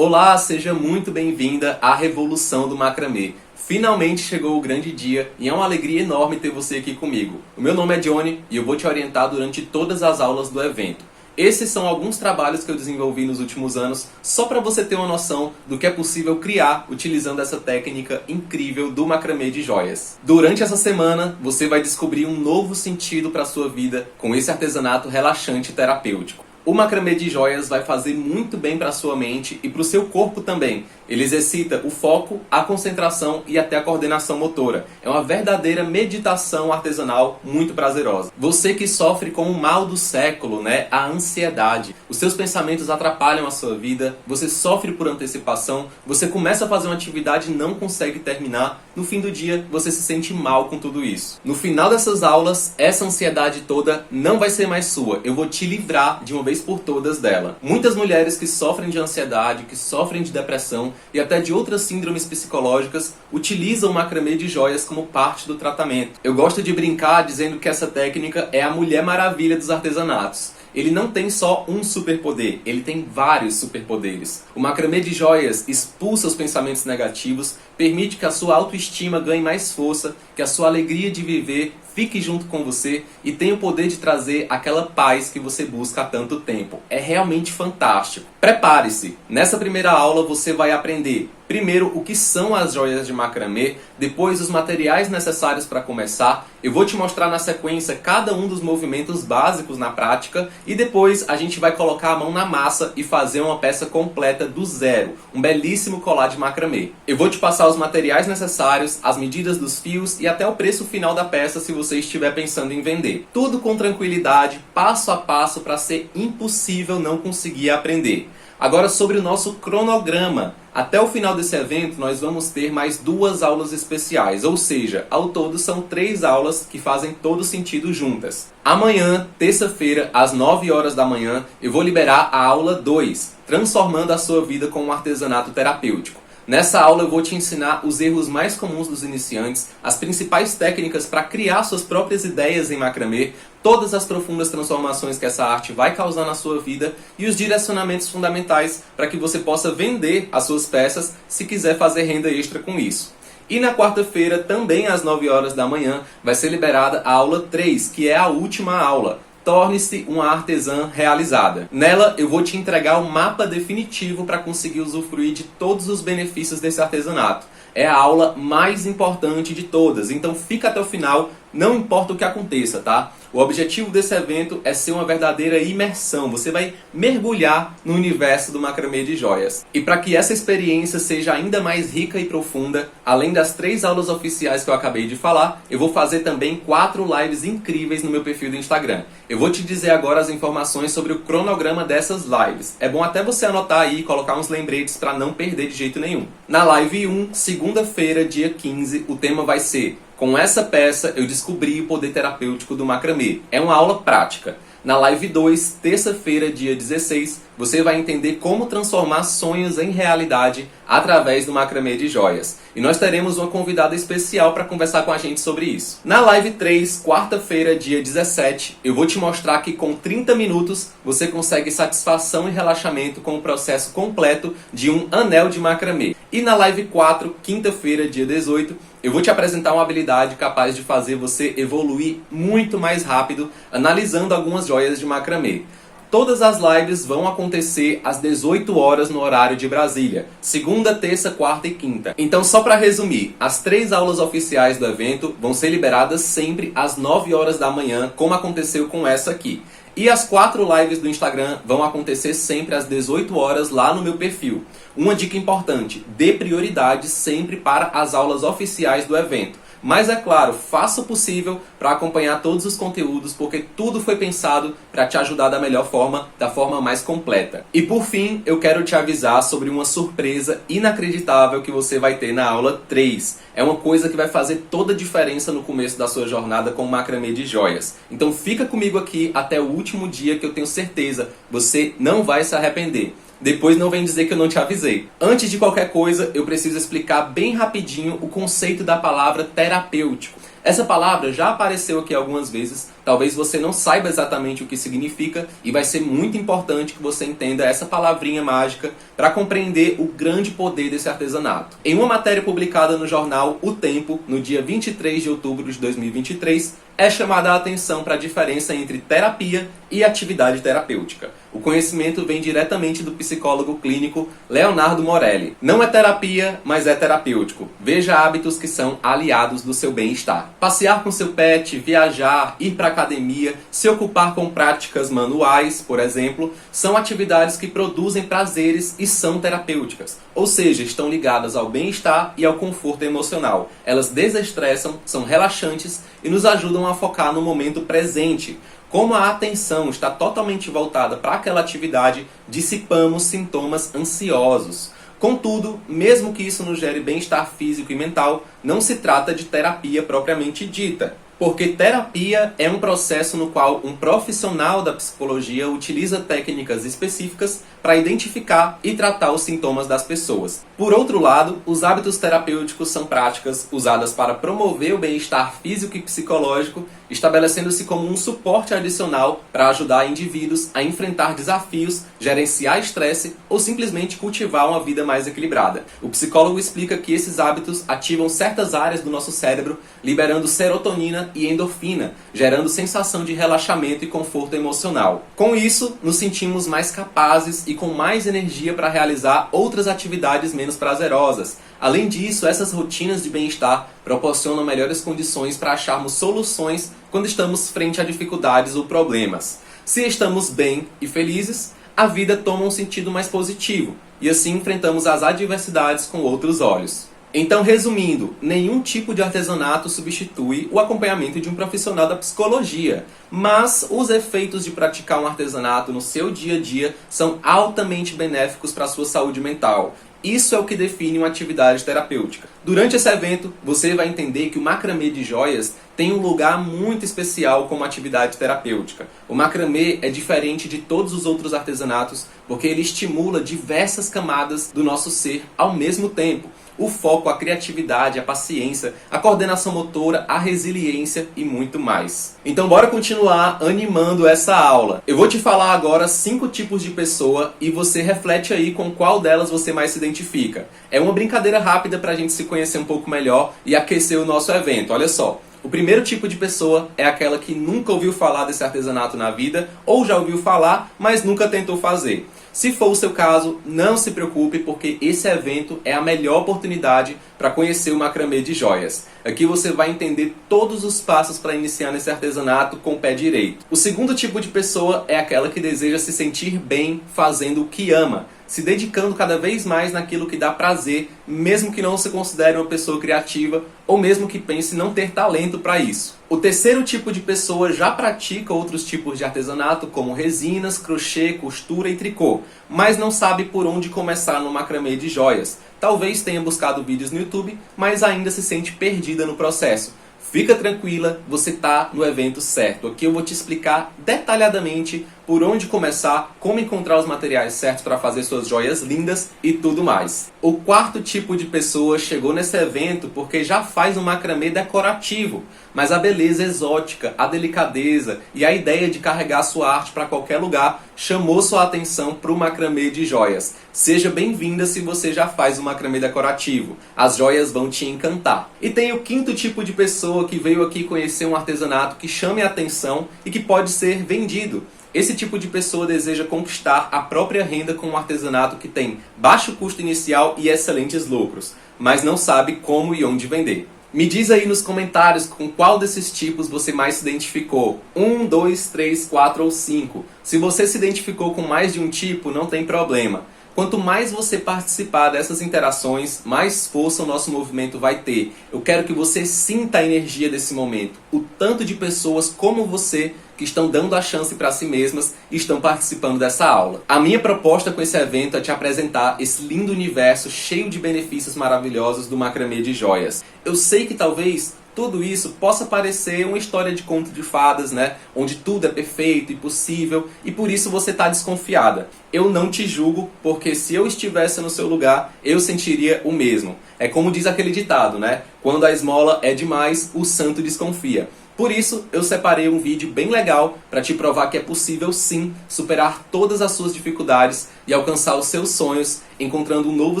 Olá, seja muito bem-vinda à Revolução do Macramê. Finalmente chegou o grande dia e é uma alegria enorme ter você aqui comigo. O meu nome é Johnny e eu vou te orientar durante todas as aulas do evento. Esses são alguns trabalhos que eu desenvolvi nos últimos anos, só para você ter uma noção do que é possível criar utilizando essa técnica incrível do macramê de joias. Durante essa semana, você vai descobrir um novo sentido para a sua vida com esse artesanato relaxante e terapêutico. O macramê de joias vai fazer muito bem para a sua mente e para o seu corpo também. Ele exercita o foco, a concentração e até a coordenação motora. É uma verdadeira meditação artesanal muito prazerosa. Você que sofre com o mal do século, a ansiedade. Os seus pensamentos atrapalham a sua vida, você sofre por antecipação, você começa a fazer uma atividade e não consegue terminar. No fim do dia, você se sente mal com tudo isso. No final dessas aulas, essa ansiedade toda não vai ser mais sua. Eu vou te livrar de uma vez por todas dela. Muitas mulheres que sofrem de ansiedade, que sofrem de depressão e até de outras síndromes psicológicas utilizam o macramê de joias como parte do tratamento. Eu gosto de brincar dizendo que essa técnica é a Mulher Maravilha dos artesanatos. Ele não tem só um superpoder, ele tem vários superpoderes. O macramê de joias expulsa os pensamentos negativos, permite que a sua autoestima ganhe mais força, que a sua alegria de viver fique junto com você e tem o poder de trazer aquela paz que você busca há tanto tempo. É realmente fantástico. Prepare-se! Nessa primeira aula você vai aprender primeiro o que são as joias de macramê, depois os materiais necessários para começar. Eu vou te mostrar na sequência cada um dos movimentos básicos na prática e depois a gente vai colocar a mão na massa e fazer uma peça completa do zero, um belíssimo colar de macramê. Eu vou te passar os materiais necessários, as medidas dos fios e até o preço final da peça se você estiver pensando em vender. Tudo com tranquilidade, passo a passo para ser impossível não conseguir aprender. Agora sobre o nosso cronograma. Até o final desse evento nós vamos ter mais 2 aulas especiais, ou seja, ao todo são 3 aulas que fazem todo sentido juntas. Amanhã, terça-feira, às 9 horas da manhã, eu vou liberar a aula 2, transformando a sua vida com um artesanato terapêutico. Nessa aula eu vou te ensinar os erros mais comuns dos iniciantes, as principais técnicas para criar suas próprias ideias em macramê, todas as profundas transformações que essa arte vai causar na sua vida e os direcionamentos fundamentais para que você possa vender as suas peças se quiser fazer renda extra com isso. E na quarta-feira, também às 9 horas da manhã, vai ser liberada a aula 3, que é a última aula. Torne-se uma artesã realizada. Nela eu vou te entregar o mapa definitivo para conseguir usufruir de todos os benefícios desse artesanato. É a aula mais importante de todas, então fica até o final, não importa o que aconteça, tá? O objetivo desse evento é ser uma verdadeira imersão, você vai mergulhar no universo do macramê de joias. E para que essa experiência seja ainda mais rica e profunda, além das 3 aulas oficiais que eu acabei de falar, eu vou fazer também 4 lives incríveis no meu perfil do Instagram. Eu vou te dizer agora as informações sobre o cronograma dessas lives. É bom até você anotar aí e colocar uns lembretes para não perder de jeito nenhum. Na live 1, segunda-feira, dia 15, o tema vai ser: com essa peça eu descobri o poder terapêutico do macramê. É uma aula prática. Na live 2, terça-feira, dia 16, você vai entender como transformar sonhos em realidade através do macramê de joias. E nós teremos uma convidada especial para conversar com a gente sobre isso. Na live 3, quarta-feira, dia 17, eu vou te mostrar que com 30 minutos você consegue satisfação e relaxamento com o processo completo de um anel de macramê. E na live 4, quinta-feira, dia 18, eu vou te apresentar uma habilidade capaz de fazer você evoluir muito mais rápido analisando algumas joias de macramê. Todas as lives vão acontecer às 18 horas no horário de Brasília, segunda, terça, quarta e quinta. Então, só para resumir, as 3 aulas oficiais do evento vão ser liberadas sempre às 9 horas da manhã, como aconteceu com essa aqui. E as 4 lives do Instagram vão acontecer sempre às 18 horas lá no meu perfil. Uma dica importante: dê prioridade sempre para as aulas oficiais do evento. Mas é claro, faça o possível para acompanhar todos os conteúdos, porque tudo foi pensado para te ajudar da melhor forma, da forma mais completa. E por fim, eu quero te avisar sobre uma surpresa inacreditável que você vai ter na aula 3. É uma coisa que vai fazer toda a diferença no começo da sua jornada com o macramê de joias. Então fica comigo aqui até o último dia, que eu tenho certeza você não vai se arrepender. Depois não vem dizer que eu não te avisei. Antes de qualquer coisa, eu preciso explicar bem rapidinho o conceito da palavra terapêutico. Essa palavra já apareceu aqui algumas vezes, talvez você não saiba exatamente o que significa e vai ser muito importante que você entenda essa palavrinha mágica para compreender o grande poder desse artesanato. Em uma matéria publicada no jornal O Tempo, no dia 23 de outubro de 2023, é chamada a atenção para a diferença entre terapia e atividade terapêutica. O conhecimento vem diretamente do psicólogo clínico Leonardo Morelli. Não é terapia, mas é terapêutico. Veja hábitos que são aliados do seu bem-estar. Passear com seu pet, viajar, ir para a academia, se ocupar com práticas manuais, por exemplo, são atividades que produzem prazeres e são terapêuticas. Ou seja, estão ligadas ao bem-estar e ao conforto emocional. Elas desestressam, são relaxantes e nos ajudam a focar no momento presente. Como a atenção está totalmente voltada para aquela atividade, dissipamos sintomas ansiosos. Contudo, mesmo que isso nos gere bem-estar físico e mental, não se trata de terapia propriamente dita. Porque terapia é um processo no qual um profissional da psicologia utiliza técnicas específicas para identificar e tratar os sintomas das pessoas. Por outro lado, os hábitos terapêuticos são práticas usadas para promover o bem-estar físico e psicológico, estabelecendo-se como um suporte adicional para ajudar indivíduos a enfrentar desafios, gerenciar estresse ou simplesmente cultivar uma vida mais equilibrada. O psicólogo explica que esses hábitos ativam certas áreas do nosso cérebro, liberando serotonina e endorfina, gerando sensação de relaxamento e conforto emocional. Com isso, nos sentimos mais capazes e com mais energia para realizar outras atividades menos prazerosas. Além disso, essas rotinas de bem-estar proporcionam melhores condições para acharmos soluções quando estamos frente a dificuldades ou problemas. Se estamos bem e felizes, a vida toma um sentido mais positivo e assim enfrentamos as adversidades com outros olhos. Então, resumindo, nenhum tipo de artesanato substitui o acompanhamento de um profissional da psicologia, mas os efeitos de praticar um artesanato no seu dia a dia são altamente benéficos para a sua saúde mental. Isso é o que define uma atividade terapêutica. Durante esse evento, você vai entender que o macramê de joias tem um lugar muito especial como atividade terapêutica. O macramê é diferente de todos os outros artesanatos porque ele estimula diversas camadas do nosso ser ao mesmo tempo. O foco, a criatividade, a paciência, a coordenação motora, a resiliência e muito mais. Então bora continuar animando essa aula. Eu vou te falar agora 5 tipos de pessoa e você reflete aí com qual delas você mais se identifica. É uma brincadeira rápida para a gente se conhecer um pouco melhor e aquecer o nosso evento. Olha só. O primeiro tipo de pessoa é aquela que nunca ouviu falar desse artesanato na vida ou já ouviu falar, mas nunca tentou fazer. Se for o seu caso, não se preocupe porque esse evento é a melhor oportunidade para conhecer o macramê de joias. Aqui você vai entender todos os passos para iniciar nesse artesanato com o pé direito. O segundo tipo de pessoa é aquela que deseja se sentir bem fazendo o que ama, se dedicando cada vez mais naquilo que dá prazer, mesmo que não se considere uma pessoa criativa ou mesmo que pense não ter talento para isso. O terceiro tipo de pessoa já pratica outros tipos de artesanato, como resinas, crochê, costura e tricô, mas não sabe por onde começar no macramê de joias. Talvez tenha buscado vídeos no YouTube, mas ainda se sente perdida no processo. Fica tranquila, você está no evento certo. Aqui eu vou te explicar detalhadamente por onde começar, como encontrar os materiais certos para fazer suas joias lindas e tudo mais. O quarto tipo de pessoa chegou nesse evento porque já faz um macramê decorativo, mas a beleza exótica, a delicadeza e a ideia de carregar sua arte para qualquer lugar chamou sua atenção para o macramê de joias. Seja bem-vinda se você já faz um macramê decorativo. As joias vão te encantar. E tem o quinto tipo de pessoa que veio aqui conhecer um artesanato que chame a atenção e que pode ser vendido. Esse tipo de pessoa deseja conquistar a própria renda com um artesanato que tem baixo custo inicial e excelentes lucros, mas não sabe como e onde vender. Me diz aí nos comentários com qual desses tipos você mais se identificou. 1, 2, 3, 4 ou 5. Se você se identificou com mais de um tipo, não tem problema. Quanto mais você participar dessas interações, mais força o nosso movimento vai ter. Eu quero que você sinta a energia desse momento. O tanto de pessoas como você que estão dando a chance para si mesmas e estão participando dessa aula. A minha proposta com esse evento é te apresentar esse lindo universo cheio de benefícios maravilhosos do macramê de joias. Eu sei que talvez tudo isso possa parecer uma história de conto de fadas, né? Onde tudo é perfeito e possível e por isso você está desconfiada. Eu não te julgo, porque se eu estivesse no seu lugar, eu sentiria o mesmo. É como diz aquele ditado, né? Quando a esmola é demais, o santo desconfia. Por isso, eu separei um vídeo bem legal para te provar que é possível sim superar todas as suas dificuldades e alcançar os seus sonhos, encontrando um novo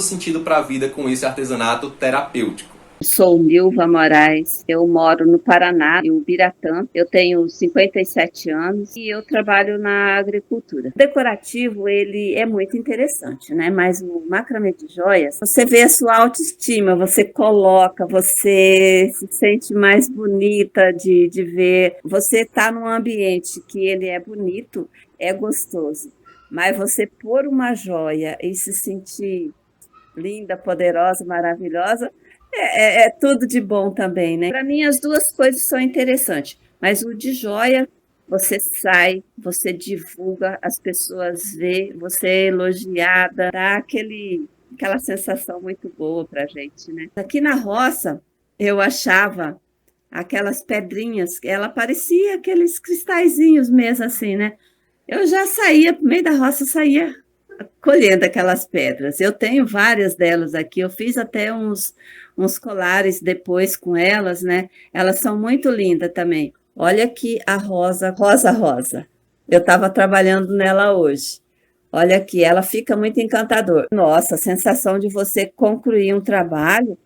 sentido para a vida com esse artesanato terapêutico. Sou Milva Moraes, eu moro no Paraná, em Ubiratã. Eu tenho 57 anos e eu trabalho na agricultura. O decorativo, ele é muito interessante, né? Mas o macramê de joias, você vê a sua autoestima, você coloca, você se sente mais bonita de ver. Você está num ambiente que ele é bonito, é gostoso. Mas você pôr uma joia e se sentir linda, poderosa, maravilhosa, é tudo de bom também, né? Para mim, as duas coisas são interessantes, mas o de joia, você sai, você divulga, as pessoas vê, você é elogiada, dá aquela sensação muito boa para a gente, né? Aqui na roça, eu achava aquelas pedrinhas, ela parecia aqueles cristalzinhos mesmo assim, né? Eu já saía, no meio da roça, saía colhendo aquelas pedras. Eu tenho várias delas aqui, eu fiz até uns colares depois com elas, né? Elas são muito lindas também. Olha aqui a rosa, rosa, rosa. Eu estava trabalhando nela hoje. Olha aqui, ela fica muito encantadora. Nossa, a sensação de você concluir um trabalho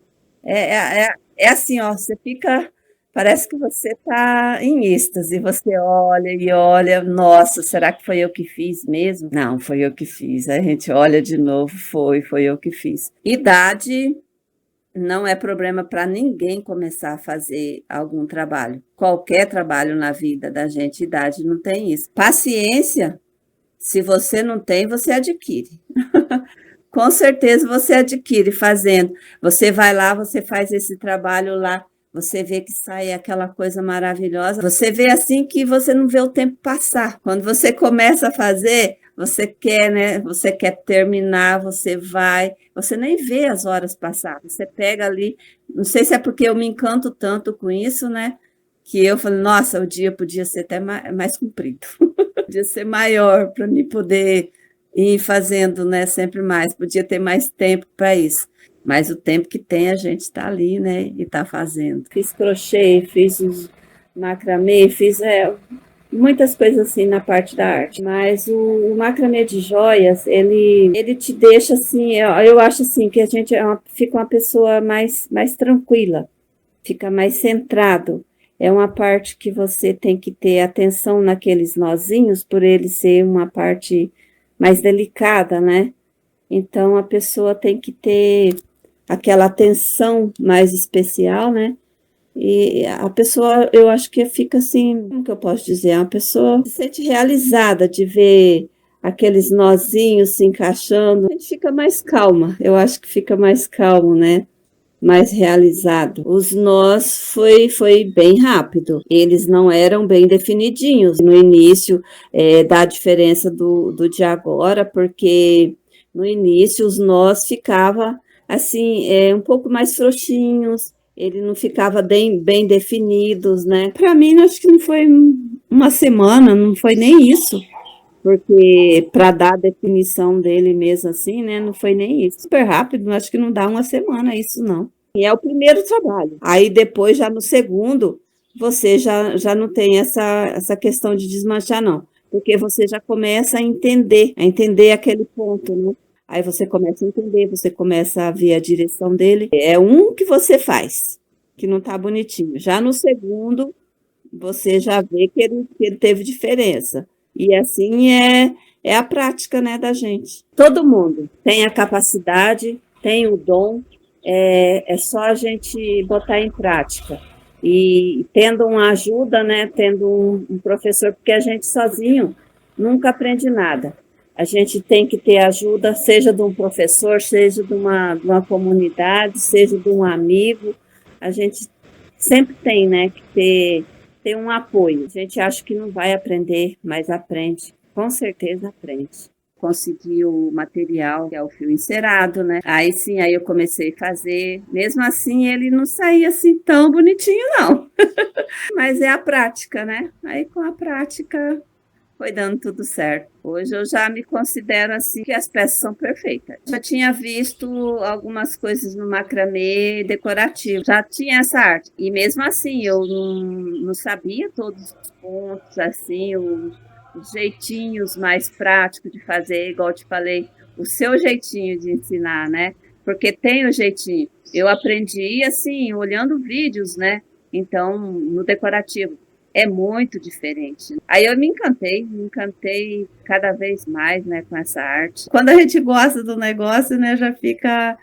é assim, ó, você fica, parece que você está em êxtase, você olha e olha, nossa, será que foi eu que fiz mesmo? Não, foi eu que fiz. Aí a gente olha de novo, foi eu que fiz. Idade não é problema para ninguém começar a fazer algum trabalho. Qualquer trabalho na vida da gente, idade não tem isso. Paciência, se você não tem, você adquire. Com certeza você adquire fazendo. Você vai lá, você faz esse trabalho lá, você vê que sai aquela coisa maravilhosa. Você vê assim que você não vê o tempo passar. Quando você começa a fazer, você quer, né? Você quer terminar, você vai, você nem vê as horas passar. Você pega ali, não sei se é porque eu me encanto tanto com isso, né? Que eu falo, nossa, o dia podia ser até mais comprido, podia ser maior para mim poder ir fazendo, né, sempre mais. Podia ter mais tempo para isso. Mas o tempo que tem, a gente está ali, né, e está fazendo. Fiz crochê, fiz os macramê, fiz muitas coisas assim na parte da arte. Mas o macramê de joias, ele te deixa assim, eu acho assim, que a gente fica uma pessoa mais tranquila, fica mais centrado. É uma parte que você tem que ter atenção naqueles nozinhos, por ele ser uma parte mais delicada, né? Então a pessoa tem que ter aquela atenção mais especial, né? E a pessoa, eu acho que fica assim, como que eu posso dizer? A pessoa se sente realizada de ver aqueles nozinhos se encaixando. A gente fica mais calma, eu acho que fica mais calmo, né? Mais realizado. Os nós foi bem rápido. Eles não eram bem definidinhos no início, da diferença do de agora, porque no início os nós ficava assim, um pouco mais frouxinhos, ele não ficava bem definidos, né? Para mim, acho que não foi uma semana, não foi nem isso. Porque para dar a definição dele mesmo assim, né? Não foi nem isso. Super rápido, acho que não dá uma semana isso, não. E é o primeiro trabalho. Aí depois, já no segundo, você já não tem essa questão de desmanchar, não. Porque você já começa a entender aquele ponto, né? Aí você começa a entender, você começa a ver a direção dele. É um que você faz, que não está bonitinho. Já no segundo, você já vê que ele teve diferença. E assim é a prática, né, da gente. Todo mundo tem a capacidade, tem o dom, é só a gente botar em prática. E tendo uma ajuda, né, tendo um professor, porque a gente sozinho nunca aprende nada. A gente tem que ter ajuda, seja de um professor, seja de uma comunidade, seja de um amigo. A gente sempre tem, né, que ter um apoio. A gente acha que não vai aprender, mas aprende. Com certeza aprende. Consegui o material, que é o fio encerado, né? Aí sim, aí eu comecei a fazer. Mesmo assim, ele não saía assim tão bonitinho, não. Mas é a prática, né? Aí com a prática foi dando tudo certo. Hoje eu já me considero assim que as peças são perfeitas. Já tinha visto algumas coisas no macramê decorativo, já tinha essa arte. E mesmo assim eu não sabia todos os pontos, assim, os jeitinhos mais práticos de fazer, igual eu te falei, o seu jeitinho de ensinar, né? Porque tem o jeitinho. Eu aprendi assim, olhando vídeos, né? Então, no decorativo é muito diferente. Aí eu me encantei cada vez mais, né, com essa arte. Quando a gente gosta do negócio, né, já fica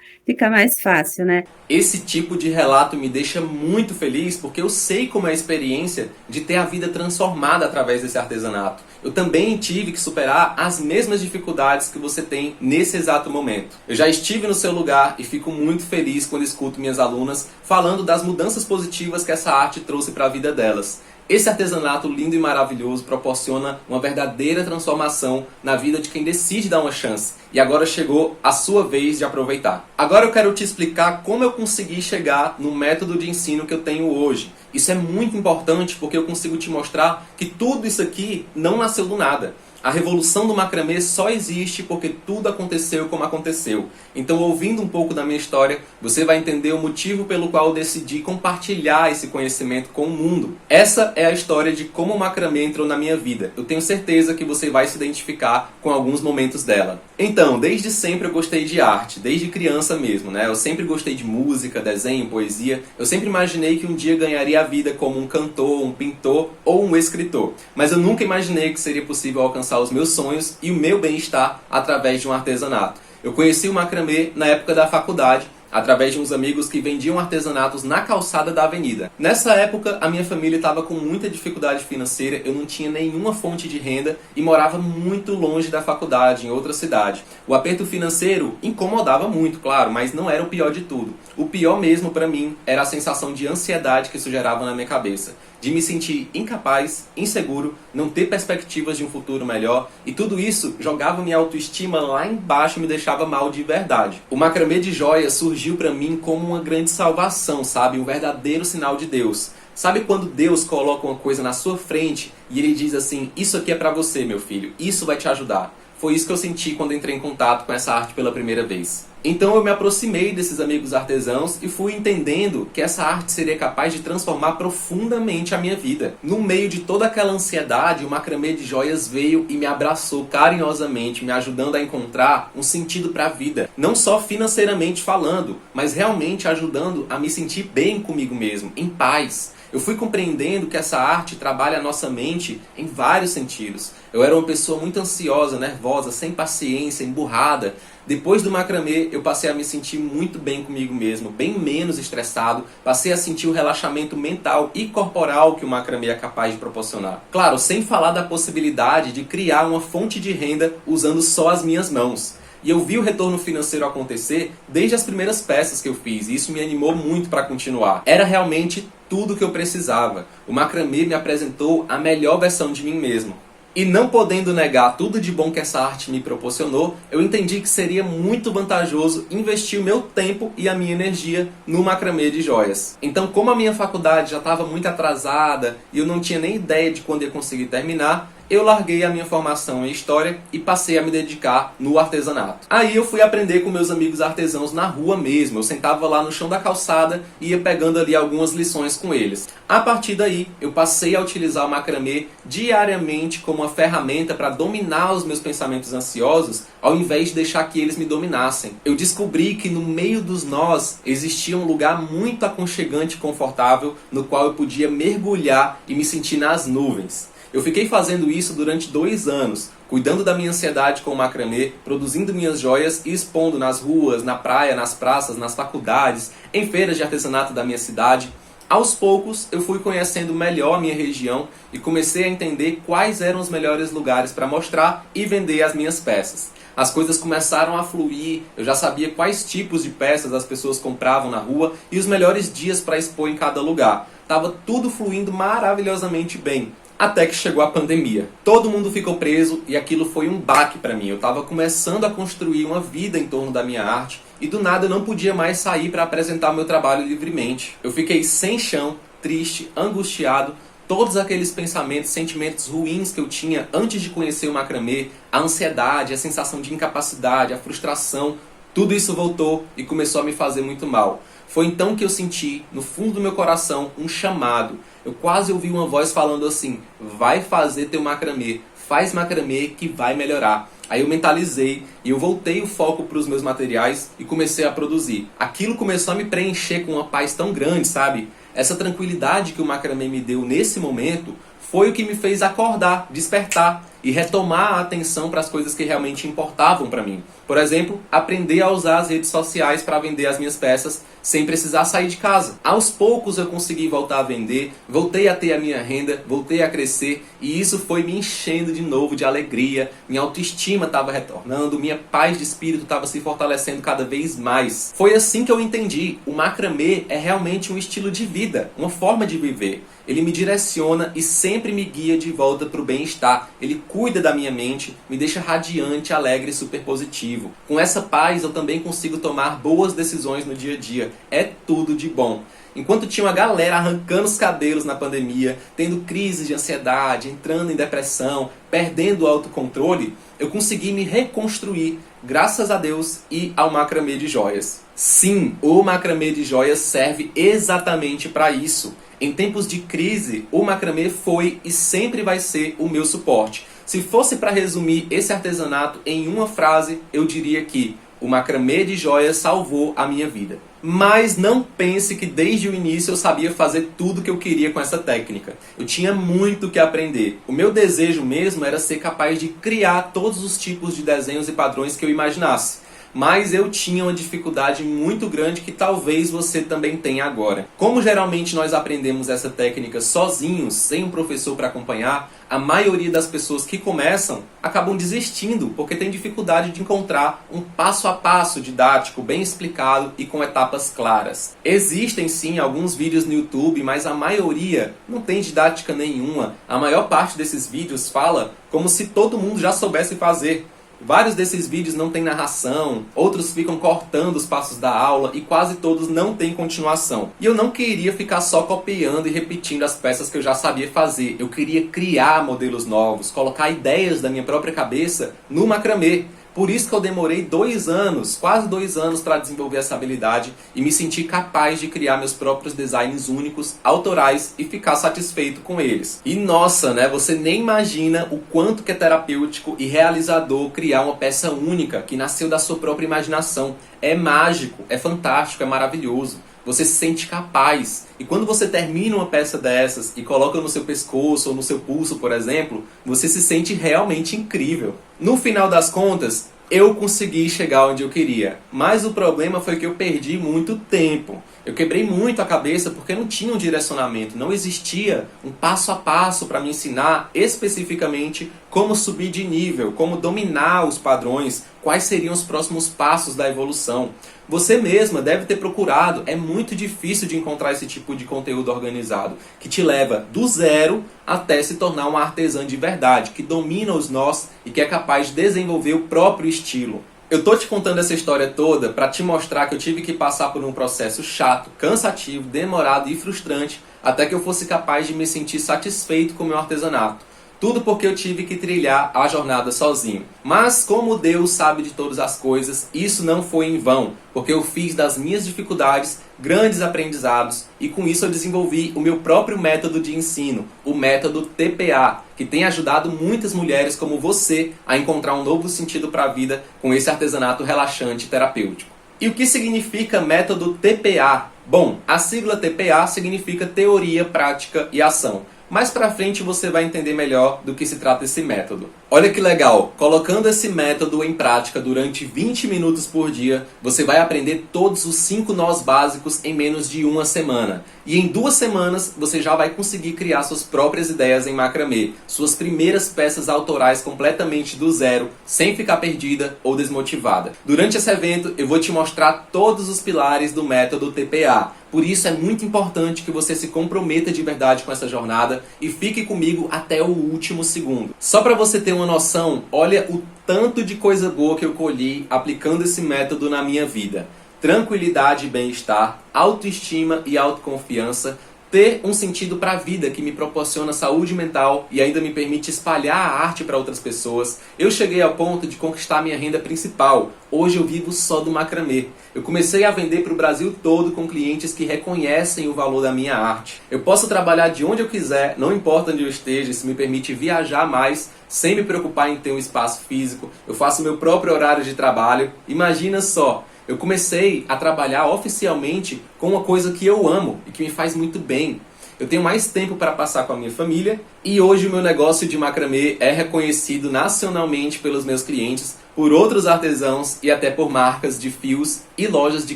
mais fácil, né? Esse tipo de relato me deixa muito feliz porque eu sei como é a experiência de ter a vida transformada através desse artesanato. Eu também tive que superar as mesmas dificuldades que você tem nesse exato momento. Eu já estive no seu lugar e fico muito feliz quando escuto minhas alunas falando das mudanças positivas que essa arte trouxe para a vida delas. Esse artesanato lindo e maravilhoso proporciona uma verdadeira transformação na vida de quem decide dar uma chance. E agora chegou a sua vez de aproveitar. Agora eu quero te explicar como eu consegui chegar no método de ensino que eu tenho hoje. Isso é muito importante porque eu consigo te mostrar que tudo isso aqui não nasceu do nada. A revolução do macramê só existe porque tudo aconteceu como aconteceu. Então, ouvindo um pouco da minha história, você vai entender o motivo pelo qual eu decidi compartilhar esse conhecimento com o mundo. Essa é a história de como o macramê entrou na minha vida. Eu tenho certeza que você vai se identificar com alguns momentos dela. Então, desde sempre eu gostei de arte, desde criança mesmo, né? Eu sempre gostei de música, desenho, poesia. Eu sempre imaginei que um dia ganharia a vida como um cantor, um pintor ou um escritor. Mas eu nunca imaginei que seria possível alcançar os meus sonhos e o meu bem-estar através de um artesanato. Eu conheci o macramê na época da faculdade, através de uns amigos que vendiam artesanatos na calçada da avenida. Nessa época, a minha família estava com muita dificuldade financeira, eu não tinha nenhuma fonte de renda e morava muito longe da faculdade, em outra cidade. O aperto financeiro incomodava muito, claro, mas não era o pior de tudo. O pior mesmo para mim era a sensação de ansiedade que isso gerava na minha cabeça. De me sentir incapaz, inseguro, não ter perspectivas de um futuro melhor, e tudo isso jogava minha autoestima lá embaixo e me deixava mal de verdade. O macramê de joias surgiu para mim como uma grande salvação, sabe? Um verdadeiro sinal de Deus. Sabe quando Deus coloca uma coisa na sua frente e Ele diz assim: isso aqui é para você, meu filho, isso vai te ajudar. Foi isso que eu senti quando entrei em contato com essa arte pela primeira vez. Então eu me aproximei desses amigos artesãos e fui entendendo que essa arte seria capaz de transformar profundamente a minha vida. No meio de toda aquela ansiedade, o macramê de joias veio e me abraçou carinhosamente, me ajudando a encontrar um sentido para a vida. Não só financeiramente falando, mas realmente ajudando a me sentir bem comigo mesmo, em paz. Eu fui compreendendo que essa arte trabalha a nossa mente em vários sentidos. Eu era uma pessoa muito ansiosa, nervosa, sem paciência, emburrada. Depois do macramê, eu passei a me sentir muito bem comigo mesmo, bem menos estressado. Passei a sentir o relaxamento mental e corporal que o macramê é capaz de proporcionar. Claro, sem falar da possibilidade de criar uma fonte de renda usando só as minhas mãos. E eu vi o retorno financeiro acontecer desde as primeiras peças que eu fiz, e isso me animou muito para continuar. Era realmente tudo o que eu precisava. O macramê me apresentou a melhor versão de mim mesmo. E não podendo negar tudo de bom que essa arte me proporcionou, eu entendi que seria muito vantajoso investir o meu tempo e a minha energia no macramê de joias. Então, como a minha faculdade já estava muito atrasada e eu não tinha nem ideia de quando ia conseguir terminar, eu larguei a minha formação em História e passei a me dedicar no artesanato. Aí eu fui aprender com meus amigos artesãos na rua mesmo. Eu sentava lá no chão da calçada e ia pegando ali algumas lições com eles. A partir daí, eu passei a utilizar o macramê diariamente como uma ferramenta para dominar os meus pensamentos ansiosos, ao invés de deixar que eles me dominassem. Eu descobri que no meio dos nós existia um lugar muito aconchegante e confortável no qual eu podia mergulhar e me sentir nas nuvens. Eu fiquei fazendo isso durante 2 anos, cuidando da minha ansiedade com o macramê, produzindo minhas joias e expondo nas ruas, na praia, nas praças, nas faculdades, em feiras de artesanato da minha cidade. Aos poucos, eu fui conhecendo melhor a minha região e comecei a entender quais eram os melhores lugares para mostrar e vender as minhas peças. As coisas começaram a fluir, eu já sabia quais tipos de peças as pessoas compravam na rua e os melhores dias para expor em cada lugar. Tava tudo fluindo maravilhosamente bem. Até que chegou a pandemia. Todo mundo ficou preso e aquilo foi um baque para mim. Eu estava começando a construir uma vida em torno da minha arte e do nada eu não podia mais sair para apresentar meu trabalho livremente. Eu fiquei sem chão, triste, angustiado, todos aqueles pensamentos, sentimentos ruins que eu tinha antes de conhecer o macramê, a ansiedade, a sensação de incapacidade, a frustração, tudo isso voltou e começou a me fazer muito mal. Foi então que eu senti, no fundo do meu coração, um chamado. Eu quase ouvi uma voz falando assim: vai fazer teu macramê, faz macramê que vai melhorar. Aí eu mentalizei e eu voltei o foco para os meus materiais e comecei a produzir. Aquilo começou a me preencher com uma paz tão grande, sabe? Essa tranquilidade que o macramê me deu nesse momento foi o que me fez acordar, despertar e retomar a atenção para as coisas que realmente importavam para mim. Por exemplo, aprender a usar as redes sociais para vender as minhas peças sem precisar sair de casa. Aos poucos eu consegui voltar a vender, voltei a ter a minha renda, voltei a crescer e isso foi me enchendo de novo de alegria, minha autoestima estava retornando, minha paz de espírito estava se fortalecendo cada vez mais. Foi assim que eu entendi, o macramê é realmente um estilo de vida, uma forma de viver. Ele me direciona e sempre me guia de volta para o bem-estar. Ele cuida da minha mente, me deixa radiante, alegre e super positivo. Com essa paz eu também consigo tomar boas decisões no dia a dia. É tudo de bom. Enquanto tinha uma galera arrancando os cabelos na pandemia, tendo crises de ansiedade, entrando em depressão, perdendo o autocontrole, eu consegui me reconstruir, graças a Deus e ao macramê de joias. Sim, o macramê de joias serve exatamente para isso. Em tempos de crise, o macramê foi e sempre vai ser o meu suporte. Se fosse para resumir esse artesanato em uma frase, eu diria que o macramê de joias salvou a minha vida. Mas não pense que desde o início eu sabia fazer tudo que eu queria com essa técnica. Eu tinha muito que aprender. O meu desejo mesmo era ser capaz de criar todos os tipos de desenhos e padrões que eu imaginasse. Mas eu tinha uma dificuldade muito grande que talvez você também tenha agora. Como geralmente nós aprendemos essa técnica sozinhos, sem um professor para acompanhar, a maioria das pessoas que começam acabam desistindo porque tem dificuldade de encontrar um passo a passo didático, bem explicado e com etapas claras. Existem sim alguns vídeos no YouTube, mas a maioria não tem didática nenhuma. A maior parte desses vídeos fala como se todo mundo já soubesse fazer. Vários desses vídeos não têm narração, outros ficam cortando os passos da aula e quase todos não têm continuação. E eu não queria ficar só copiando e repetindo as peças que eu já sabia fazer. Eu queria criar modelos novos, colocar ideias da minha própria cabeça no macramê. Por isso que eu demorei 2 anos, quase 2 anos para desenvolver essa habilidade e me sentir capaz de criar meus próprios designs únicos, autorais e ficar satisfeito com eles. E nossa, né? Você nem imagina o quanto que é terapêutico e realizador criar uma peça única que nasceu da sua própria imaginação. É mágico, é fantástico, é maravilhoso. Você se sente capaz. E quando você termina uma peça dessas e coloca no seu pescoço ou no seu pulso, por exemplo, você se sente realmente incrível. No final das contas, eu consegui chegar onde eu queria. Mas o problema foi que eu perdi muito tempo. Eu quebrei muito a cabeça porque não tinha um direcionamento, não existia um passo a passo para me ensinar especificamente como subir de nível, como dominar os padrões, quais seriam os próximos passos da evolução. Você mesma deve ter procurado, é muito difícil de encontrar esse tipo de conteúdo organizado, que te leva do zero até se tornar uma artesã de verdade, que domina os nós e que é capaz de desenvolver o próprio estilo. Eu tô te contando essa história toda para te mostrar que eu tive que passar por um processo chato, cansativo, demorado e frustrante até que eu fosse capaz de me sentir satisfeito com o meu artesanato. Tudo porque eu tive que trilhar a jornada sozinho. Mas como Deus sabe de todas as coisas, isso não foi em vão, porque eu fiz das minhas dificuldades grandes aprendizados e com isso eu desenvolvi o meu próprio método de ensino, o método TPA, que tem ajudado muitas mulheres como você a encontrar um novo sentido para a vida com esse artesanato relaxante e terapêutico. E o que significa método TPA? Bom, a sigla TPA significa teoria, prática e ação. Mais pra frente você vai entender melhor do que se trata esse método. Olha que legal, colocando esse método em prática durante 20 minutos por dia, você vai aprender todos os 5 nós básicos em menos de 1 semana. E em 2 semanas você já vai conseguir criar suas próprias ideias em macramê, suas primeiras peças autorais completamente do zero, sem ficar perdida ou desmotivada. Durante esse evento eu vou te mostrar todos os pilares do método TPA. Por isso é muito importante que você se comprometa de verdade com essa jornada e fique comigo até o último segundo. Só para você ter uma noção, olha o tanto de coisa boa que eu colhi aplicando esse método na minha vida. Tranquilidade e bem-estar, autoestima e autoconfiança, ter um sentido para a vida que me proporciona saúde mental e ainda me permite espalhar a arte para outras pessoas. Eu cheguei ao ponto de conquistar minha renda principal. Hoje eu vivo só do macramê. Eu comecei a vender para o Brasil todo com clientes que reconhecem o valor da minha arte. Eu posso trabalhar de onde eu quiser, não importa onde eu esteja, isso me permite viajar mais, sem me preocupar em ter um espaço físico. Eu faço meu próprio horário de trabalho. Imagina só, eu comecei a trabalhar oficialmente com uma coisa que eu amo e que me faz muito bem. Eu tenho mais tempo para passar com a minha família e hoje o meu negócio de macramê é reconhecido nacionalmente pelos meus clientes, por outros artesãos e até por marcas de fios e lojas de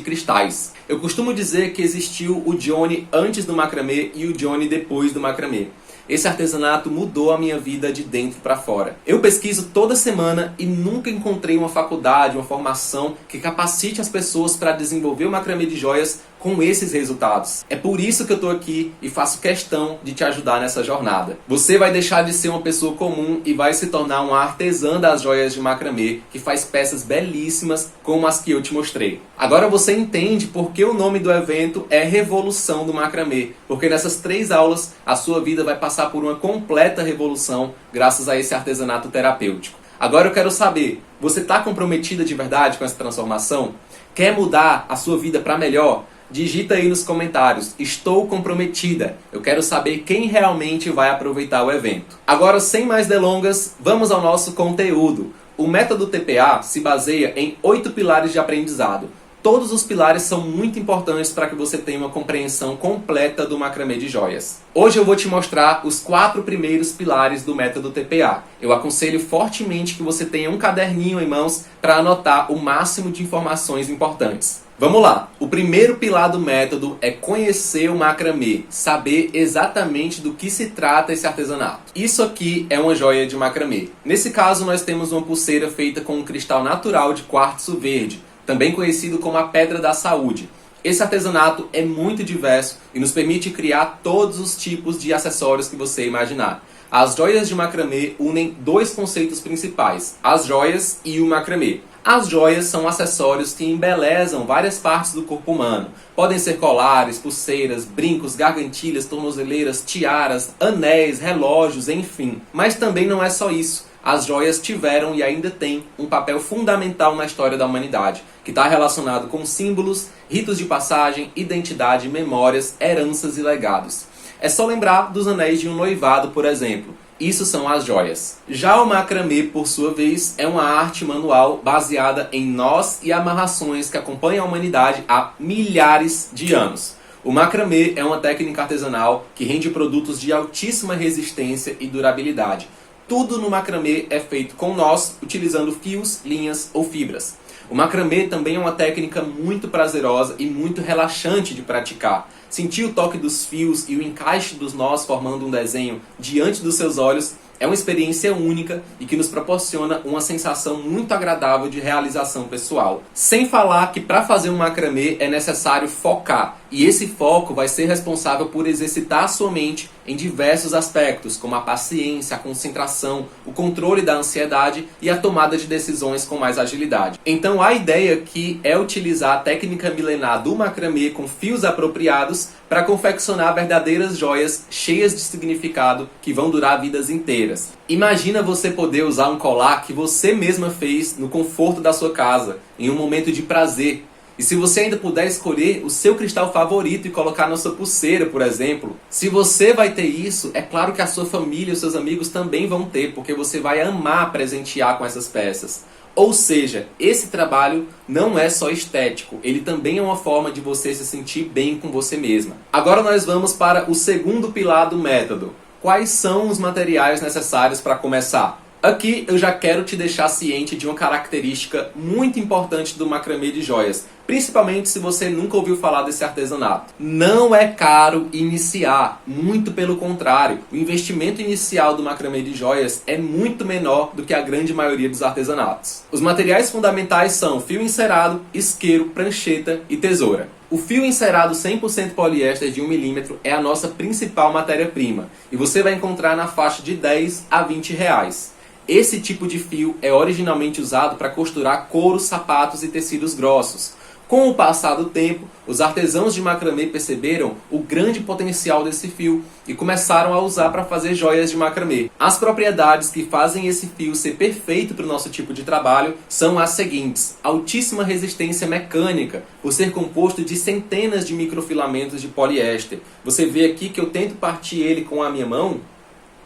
cristais. Eu costumo dizer que existiu o Johnny antes do macramê e o Johnny depois do macramê. Esse artesanato mudou a minha vida de dentro para fora. Eu pesquiso toda semana e nunca encontrei uma faculdade, uma formação que capacite as pessoas para desenvolver o macramê de joias com esses resultados. É por isso que eu estou aqui e faço questão de te ajudar nessa jornada. Você vai deixar de ser uma pessoa comum e vai se tornar uma artesã das joias de macramê que faz peças belíssimas como as que eu te mostrei. Agora você entende por que o nome do evento é Revolução do Macramê, porque nessas 3 aulas a sua vida vai passar por uma completa revolução graças a esse artesanato terapêutico. Agora eu quero saber, você está comprometida de verdade com essa transformação? Quer mudar a sua vida para melhor? Digita aí nos comentários, estou comprometida. Eu quero saber quem realmente vai aproveitar o evento. Agora, sem mais delongas, vamos ao nosso conteúdo. O método TPA se baseia em 8 pilares de aprendizado. Todos os pilares são muito importantes para que você tenha uma compreensão completa do macramê de joias. Hoje eu vou te mostrar os 4 primeiros pilares do método TPA. Eu aconselho fortemente que você tenha um caderninho em mãos para anotar o máximo de informações importantes. Vamos lá! O primeiro pilar do método é conhecer o macramê, saber exatamente do que se trata esse artesanato. Isso aqui é uma joia de macramê. Nesse caso nós temos uma pulseira feita com um cristal natural de quartzo verde, também conhecido como a Pedra da Saúde. Esse artesanato é muito diverso e nos permite criar todos os tipos de acessórios que você imaginar. As joias de macramê unem 2 conceitos principais, as joias e o macramê. As joias são acessórios que embelezam várias partes do corpo humano. Podem ser colares, pulseiras, brincos, gargantilhas, tornozeleiras, tiaras, anéis, relógios, enfim. Mas também não é só isso. As joias tiveram e ainda têm um papel fundamental na história da humanidade, que está relacionado com símbolos, ritos de passagem, identidade, memórias, heranças e legados. É só lembrar dos anéis de um noivado, por exemplo. Isso são as joias. Já o macramê, por sua vez, é uma arte manual baseada em nós e amarrações que acompanham a humanidade há milhares de anos. O macramê é uma técnica artesanal que rende produtos de altíssima resistência e durabilidade. Tudo no macramê é feito com nós, utilizando fios, linhas ou fibras. O macramê também é uma técnica muito prazerosa e muito relaxante de praticar. Sentir o toque dos fios e o encaixe dos nós formando um desenho diante dos seus olhos é uma experiência única e que nos proporciona uma sensação muito agradável de realização pessoal. Sem falar que para fazer um macramê é necessário focar, e esse foco vai ser responsável por exercitar a sua mente em diversos aspectos, como a paciência, a concentração, o controle da ansiedade e a tomada de decisões com mais agilidade. Então a ideia aqui é utilizar a técnica milenar do macramê com fios apropriados para confeccionar verdadeiras joias cheias de significado que vão durar vidas inteiras. Imagina você poder usar um colar que você mesma fez no conforto da sua casa, em um momento de prazer. E se você ainda puder escolher o seu cristal favorito e colocar na sua pulseira, por exemplo, se você vai ter isso, é claro que a sua família e os seus amigos também vão ter, porque você vai amar presentear com essas peças. Ou seja, esse trabalho não é só estético, ele também é uma forma de você se sentir bem com você mesma. Agora nós vamos para o segundo pilar do método. Quais são os materiais necessários para começar? Aqui eu já quero te deixar ciente de uma característica muito importante do macramê de joias, principalmente se você nunca ouviu falar desse artesanato. Não é caro iniciar, muito pelo contrário. O investimento inicial do macramê de joias é muito menor do que a grande maioria dos artesanatos. Os materiais fundamentais são fio encerado, isqueiro, prancheta e tesoura. O fio encerado 100% poliéster de 1 mm é a nossa principal matéria-prima e você vai encontrar na faixa de 10 a 20 reais. Esse tipo de fio é originalmente usado para costurar couros, sapatos e tecidos grossos. Com o passar do tempo, os artesãos de macramê perceberam o grande potencial desse fio e começaram a usar para fazer joias de macramê. As propriedades que fazem esse fio ser perfeito para o nosso tipo de trabalho são as seguintes: altíssima resistência mecânica, por ser composto de centenas de microfilamentos de poliéster. Você vê aqui que eu tento partir ele com a minha mão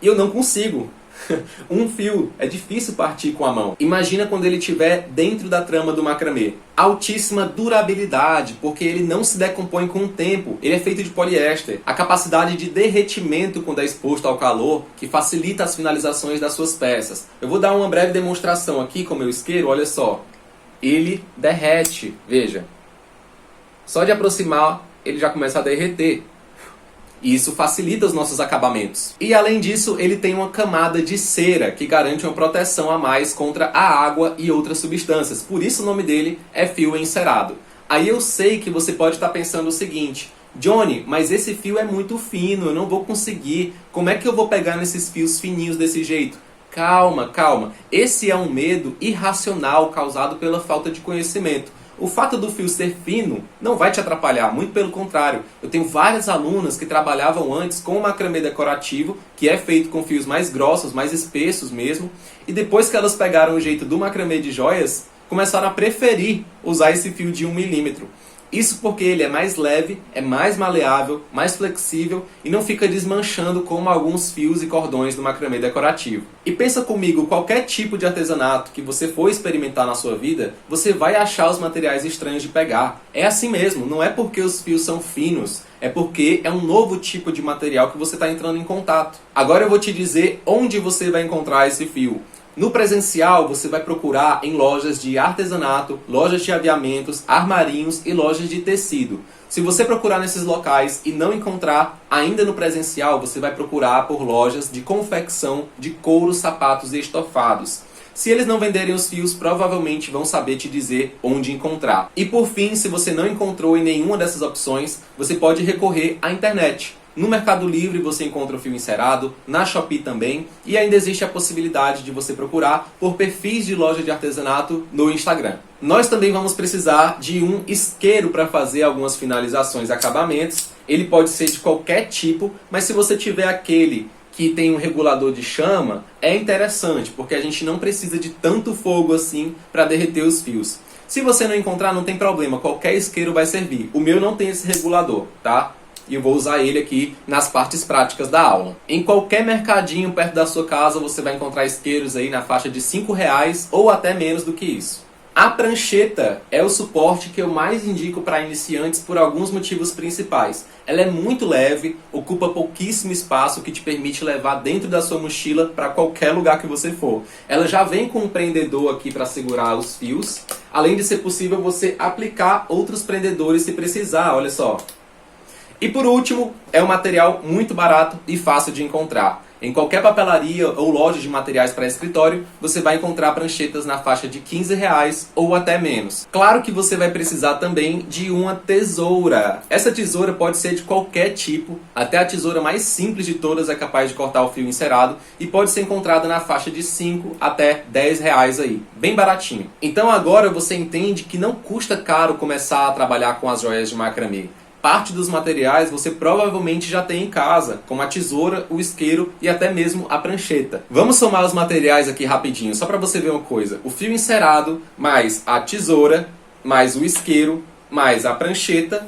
e eu não consigo. Um fio é difícil partir com a mão. Imagina quando ele estiver dentro da trama do macramê. Altíssima durabilidade, porque ele não se decompõe com o tempo. Ele é feito de poliéster. A capacidade de derretimento quando é exposto ao calor, que facilita as finalizações das suas peças. Eu vou dar uma breve demonstração aqui com o meu isqueiro, olha só. Ele derrete, veja. Só de aproximar, ele já começa a derreter. E isso facilita os nossos acabamentos. E além disso, ele tem uma camada de cera que garante uma proteção a mais contra a água e outras substâncias. Por isso o nome dele é fio encerado. Aí eu sei que você pode estar pensando o seguinte: Johnny, mas esse fio é muito fino, eu não vou conseguir. Como é que eu vou pegar nesses fios fininhos desse jeito? Calma, calma. Esse é um medo irracional causado pela falta de conhecimento. O fato do fio ser fino não vai te atrapalhar, muito pelo contrário. Eu tenho várias alunas que trabalhavam antes com o macramê decorativo, que é feito com fios mais grossos, mais espessos mesmo, e depois que elas pegaram o jeito do macramê de joias, começaram a preferir usar esse fio de 1 milímetro. Isso porque ele é mais leve, é mais maleável, mais flexível e não fica desmanchando como alguns fios e cordões do macramê decorativo. E pensa comigo, qualquer tipo de artesanato que você for experimentar na sua vida, você vai achar os materiais estranhos de pegar. É assim mesmo, não é porque os fios são finos, é porque é um novo tipo de material que você está entrando em contato. Agora eu vou te dizer onde você vai encontrar esse fio. No presencial, você vai procurar em lojas de artesanato, lojas de aviamentos, armarinhos e lojas de tecido. Se você procurar nesses locais e não encontrar ainda no presencial, você vai procurar por lojas de confecção de couro, sapatos e estofados. Se eles não venderem os fios, provavelmente vão saber te dizer onde encontrar. E por fim, se você não encontrou em nenhuma dessas opções, você pode recorrer à internet. No Mercado Livre você encontra o fio encerado, na Shopee também, e ainda existe a possibilidade de você procurar por perfis de loja de artesanato no Instagram. Nós também vamos precisar de um isqueiro para fazer algumas finalizações e acabamentos. Ele pode ser de qualquer tipo, mas se você tiver aquele que tem um regulador de chama, é interessante, porque a gente não precisa de tanto fogo assim para derreter os fios. Se você não encontrar, não tem problema, qualquer isqueiro vai servir. O meu não tem esse regulador, tá? E eu vou usar ele aqui nas partes práticas da aula. Em qualquer mercadinho perto da sua casa você vai encontrar isqueiros aí na faixa de R$5 ou até menos do que isso. A prancheta é o suporte que eu mais indico para iniciantes por alguns motivos principais. Ela é muito leve, ocupa pouquíssimo espaço, que te permite levar dentro da sua mochila para qualquer lugar que você for. Ela já vem com um prendedor aqui para segurar os fios, além de ser possível você aplicar outros prendedores se precisar, olha só. E por último, é um material muito barato e fácil de encontrar. Em qualquer papelaria ou loja de materiais para escritório, você vai encontrar pranchetas na faixa de R$15 ou até menos. Claro que você vai precisar também de uma tesoura. Essa tesoura pode ser de qualquer tipo, até a tesoura mais simples de todas é capaz de cortar o fio encerado e pode ser encontrada na faixa de R$5 até R$10 aí, bem baratinho. Então agora você entende que não custa caro começar a trabalhar com as joias de macramê. Parte dos materiais você provavelmente já tem em casa, como a tesoura, o isqueiro e até mesmo a prancheta. Vamos somar os materiais aqui rapidinho, só para você ver uma coisa. O fio encerado, mais a tesoura, mais o isqueiro, mais a prancheta,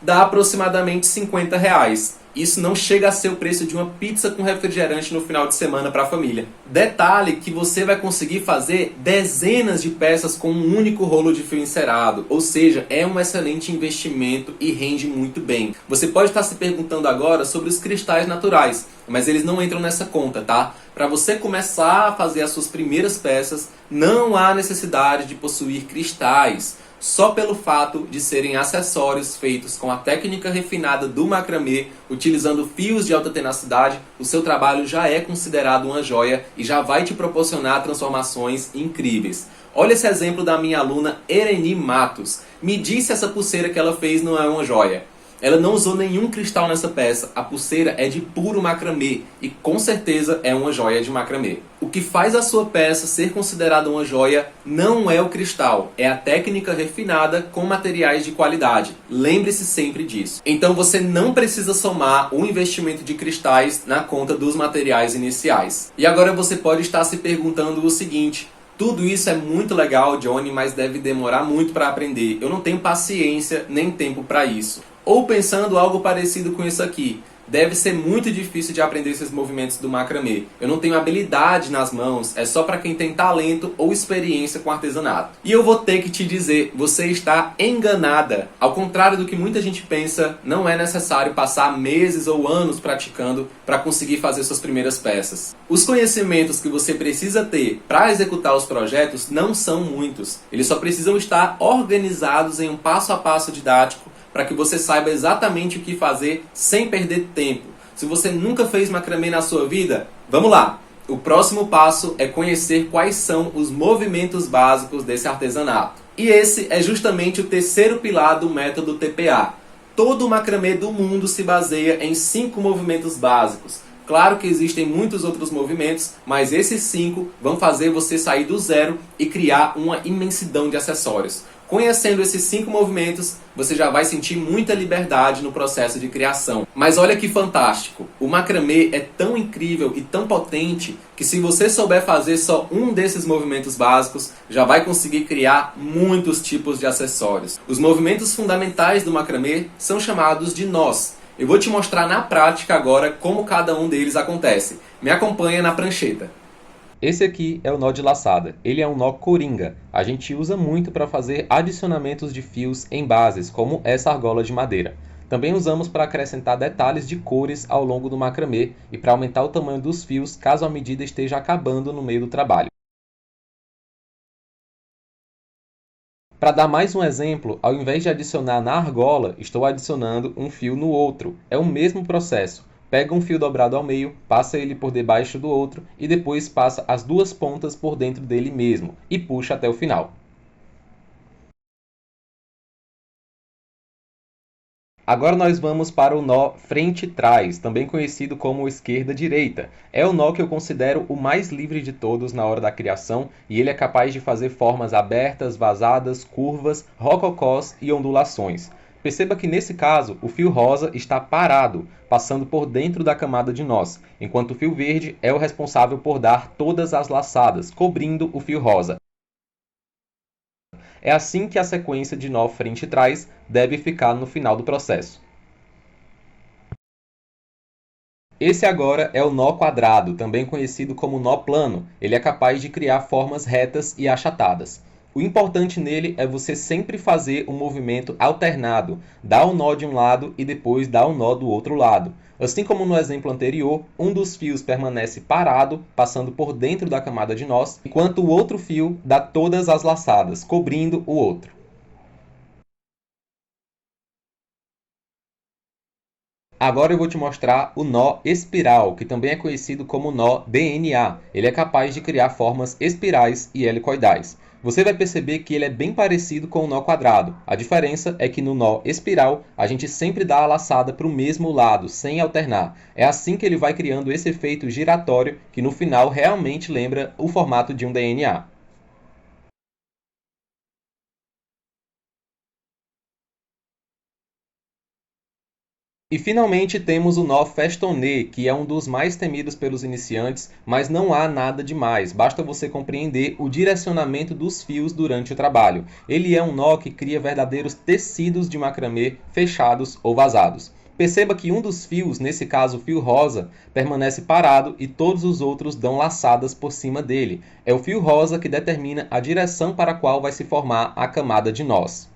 dá aproximadamente R$50. Isso não chega a ser o preço de uma pizza com refrigerante no final de semana para a família. Detalhe que você vai conseguir fazer dezenas de peças com um único rolo de fio encerado, ou seja, é um excelente investimento e rende muito bem. Você pode estar se perguntando agora sobre os cristais naturais, mas eles não entram nessa conta, tá? Para você começar a fazer as suas primeiras peças, não há necessidade de possuir cristais. Só pelo fato de serem acessórios feitos com a técnica refinada do macramê, utilizando fios de alta tenacidade, o seu trabalho já é considerado uma joia e já vai te proporcionar transformações incríveis. Olha esse exemplo da minha aluna Ereni Matos. Me disse se essa pulseira que ela fez não é uma joia. Ela não usou nenhum cristal nessa peça, a pulseira é de puro macramê e com certeza é uma joia de macramê. O que faz a sua peça ser considerada uma joia não é o cristal, é a técnica refinada com materiais de qualidade. Lembre-se sempre disso. Então você não precisa somar o investimento de cristais na conta dos materiais iniciais. E agora você pode estar se perguntando o seguinte: tudo isso é muito legal, Johnny, mas deve demorar muito para aprender. Eu não tenho paciência nem tempo para isso. Ou pensando algo parecido com isso aqui: deve ser muito difícil de aprender esses movimentos do macramê. Eu não tenho habilidade nas mãos, é só para quem tem talento ou experiência com artesanato. E eu vou ter que te dizer, você está enganada. Ao contrário do que muita gente pensa, não é necessário passar meses ou anos praticando para conseguir fazer suas primeiras peças. Os conhecimentos que você precisa ter para executar os projetos não são muitos. Eles só precisam estar organizados em um passo a passo didático para que você saiba exatamente o que fazer sem perder tempo. Se você nunca fez macramê na sua vida, vamos lá! O próximo passo é conhecer quais são os movimentos básicos desse artesanato. E esse é justamente o terceiro pilar do método TPA. Todo o macramê do mundo se baseia em 5 movimentos básicos. Claro que existem muitos outros movimentos, mas esses 5 vão fazer você sair do zero e criar uma imensidão de acessórios. Conhecendo esses 5 movimentos, você já vai sentir muita liberdade no processo de criação. Mas olha que fantástico! O macramê é tão incrível e tão potente que se você souber fazer só um desses movimentos básicos, já vai conseguir criar muitos tipos de acessórios. Os movimentos fundamentais do macramê são chamados de nós. Eu vou te mostrar na prática agora como cada um deles acontece. Me acompanha na prancheta. Esse aqui é o nó de laçada. Ele é um nó coringa. A gente usa muito para fazer adicionamentos de fios em bases, como essa argola de madeira. Também usamos para acrescentar detalhes de cores ao longo do macramê e para aumentar o tamanho dos fios caso a medida esteja acabando no meio do trabalho. Para dar mais um exemplo, ao invés de adicionar na argola, estou adicionando um fio no outro. É o mesmo processo. Pega um fio dobrado ao meio, passa ele por debaixo do outro e depois passa as 2 pontas por dentro dele mesmo e puxa até o final. Agora nós vamos para o nó frente-trás, também conhecido como esquerda-direita. É o nó que eu considero o mais livre de todos na hora da criação e ele é capaz de fazer formas abertas, vazadas, curvas, rococós e ondulações. Perceba que nesse caso o fio rosa está parado, passando por dentro da camada de nós, enquanto o fio verde é o responsável por dar todas as laçadas, cobrindo o fio rosa. É assim que a sequência de nó frente e trás deve ficar no final do processo. Esse agora é o nó quadrado, também conhecido como nó plano. Ele é capaz de criar formas retas e achatadas. O importante nele é você sempre fazer um movimento alternado, dar o nó de um lado e depois dar o nó do outro lado. Assim como no exemplo anterior, um dos fios permanece parado, passando por dentro da camada de nós, enquanto o outro fio dá todas as laçadas, cobrindo o outro. Agora eu vou te mostrar o nó espiral, que também é conhecido como nó DNA. Ele é capaz de criar formas espirais e helicoidais. Você vai perceber que ele é bem parecido com o nó quadrado. A diferença é que no nó espiral, a gente sempre dá a laçada para o mesmo lado, sem alternar. É assim que ele vai criando esse efeito giratório, que no final realmente lembra o formato de um DNA. E finalmente temos o nó festonné, que é um dos mais temidos pelos iniciantes, mas não há nada demais, basta você compreender o direcionamento dos fios durante o trabalho. Ele é um nó que cria verdadeiros tecidos de macramê fechados ou vazados. Perceba que um dos fios, nesse caso o fio rosa, permanece parado e todos os outros dão laçadas por cima dele. É o fio rosa que determina a direção para a qual vai se formar a camada de nós.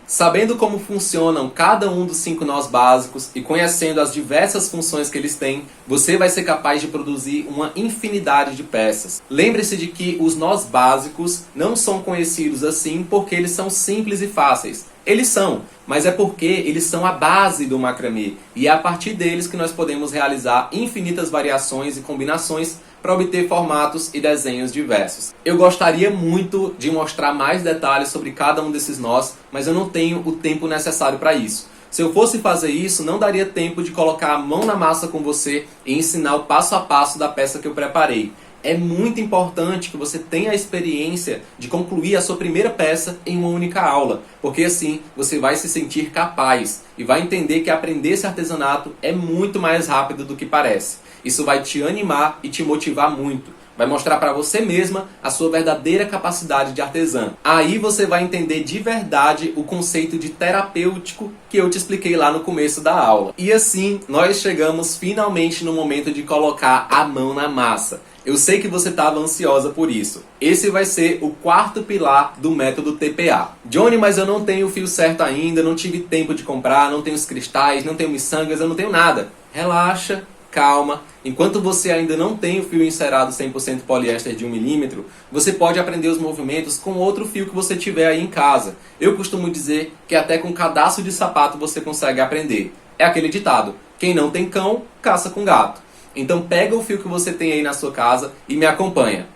Sabendo como funcionam cada um dos 5 nós básicos e conhecendo as diversas funções que eles têm, você vai ser capaz de produzir uma infinidade de peças. Lembre-se de que os nós básicos não são conhecidos assim porque eles são simples e fáceis. Eles são, mas é porque eles são a base do macramê e é a partir deles que nós podemos realizar infinitas variações e combinações para obter formatos e desenhos diversos. Eu gostaria muito de mostrar mais detalhes sobre cada um desses nós, mas eu não tenho o tempo necessário para isso. Se eu fosse fazer isso, não daria tempo de colocar a mão na massa com você e ensinar o passo a passo da peça que eu preparei. É muito importante que você tenha a experiência de concluir a sua primeira peça em uma única aula, porque assim você vai se sentir capaz e vai entender que aprender esse artesanato é muito mais rápido do que parece. Isso vai te animar e te motivar muito. Vai mostrar para você mesma a sua verdadeira capacidade de artesã. Aí você vai entender de verdade o conceito de terapêutico que eu te expliquei lá no começo da aula. E assim, nós chegamos finalmente no momento de colocar a mão na massa. Eu sei que você estava ansiosa por isso. Esse vai ser o quarto pilar do método TPA. Johnny, mas eu não tenho o fio certo ainda, não tive tempo de comprar, não tenho os cristais, não tenho miçangas, eu não tenho nada. Relaxa. Calma, enquanto você ainda não tem o fio encerado 100% poliéster de 1 mm, você pode aprender os movimentos com outro fio que você tiver aí em casa. Eu costumo dizer que até com cadastro de sapato você consegue aprender. É aquele ditado, quem não tem cão, caça com gato. Então pega o fio que você tem aí na sua casa e me acompanha.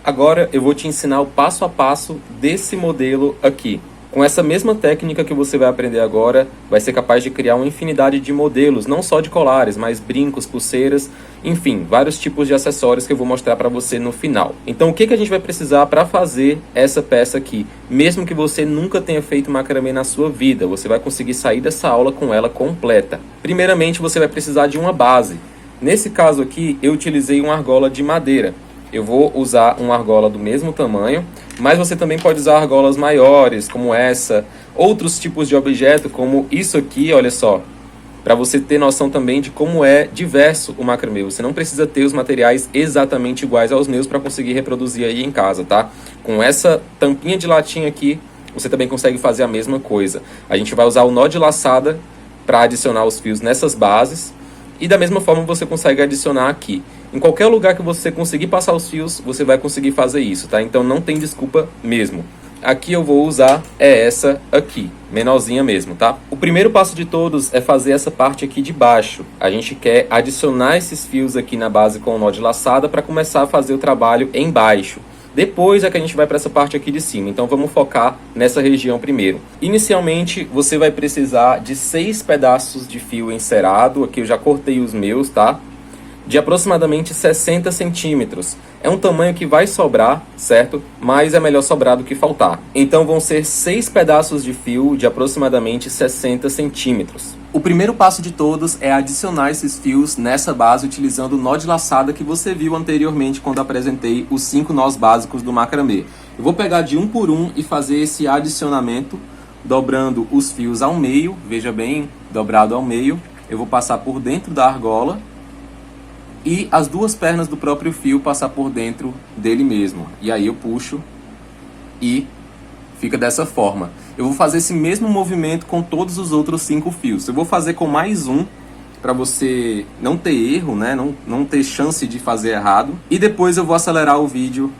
Agora eu vou te ensinar o passo a passo desse modelo aqui. Com essa mesma técnica que você vai aprender agora, vai ser capaz de criar uma infinidade de modelos, não só de colares, mas brincos, pulseiras, enfim, vários tipos de acessórios que eu vou mostrar para você no final. Então o que a gente vai precisar para fazer essa peça aqui? Mesmo que você nunca tenha feito macramê na sua vida, você vai conseguir sair dessa aula com ela completa. Primeiramente você vai precisar de uma base. Nesse caso aqui eu utilizei uma argola de madeira. Eu vou usar uma argola do mesmo tamanho, mas você também pode usar argolas maiores, como essa, outros tipos de objeto, como isso aqui, olha só, para você ter noção também de como é diverso o macramê. Você não precisa ter os materiais exatamente iguais aos meus para conseguir reproduzir aí em casa, tá? Com essa tampinha de latinha aqui, você também consegue fazer a mesma coisa. A gente vai usar o nó de laçada para adicionar os fios nessas bases, e da mesma forma você consegue adicionar aqui. Em qualquer lugar que você conseguir passar os fios, você vai conseguir fazer isso, tá? Então não tem desculpa mesmo. Aqui eu vou usar essa aqui, menorzinha mesmo, tá? O primeiro passo de todos é fazer essa parte aqui de baixo. A gente quer adicionar esses fios aqui na base com o nó de laçada para começar a fazer o trabalho embaixo. Depois é que a gente vai para essa parte aqui de cima, então vamos focar nessa região primeiro. Inicialmente você vai precisar de 6 pedaços de fio encerado, aqui eu já cortei os meus, tá? De aproximadamente 60 centímetros. É um tamanho que vai sobrar, certo? Mas é melhor sobrar do que faltar. Então vão ser 6 pedaços de fio de aproximadamente 60 centímetros. O primeiro passo de todos é adicionar esses fios nessa base utilizando o nó de laçada que você viu anteriormente quando apresentei os 5 nós básicos do macramê. Eu vou pegar de um por um e fazer esse adicionamento, dobrando os fios ao meio, veja bem, dobrado ao meio. Eu vou passar por dentro da argola e as duas pernas do próprio fio passar por dentro dele mesmo. E aí eu puxo e fica dessa forma. Eu vou fazer esse mesmo movimento com todos os outros 5 fios. Eu vou fazer com mais um, para você não ter erro, né? Não ter chance de fazer errado. E depois eu vou acelerar o vídeo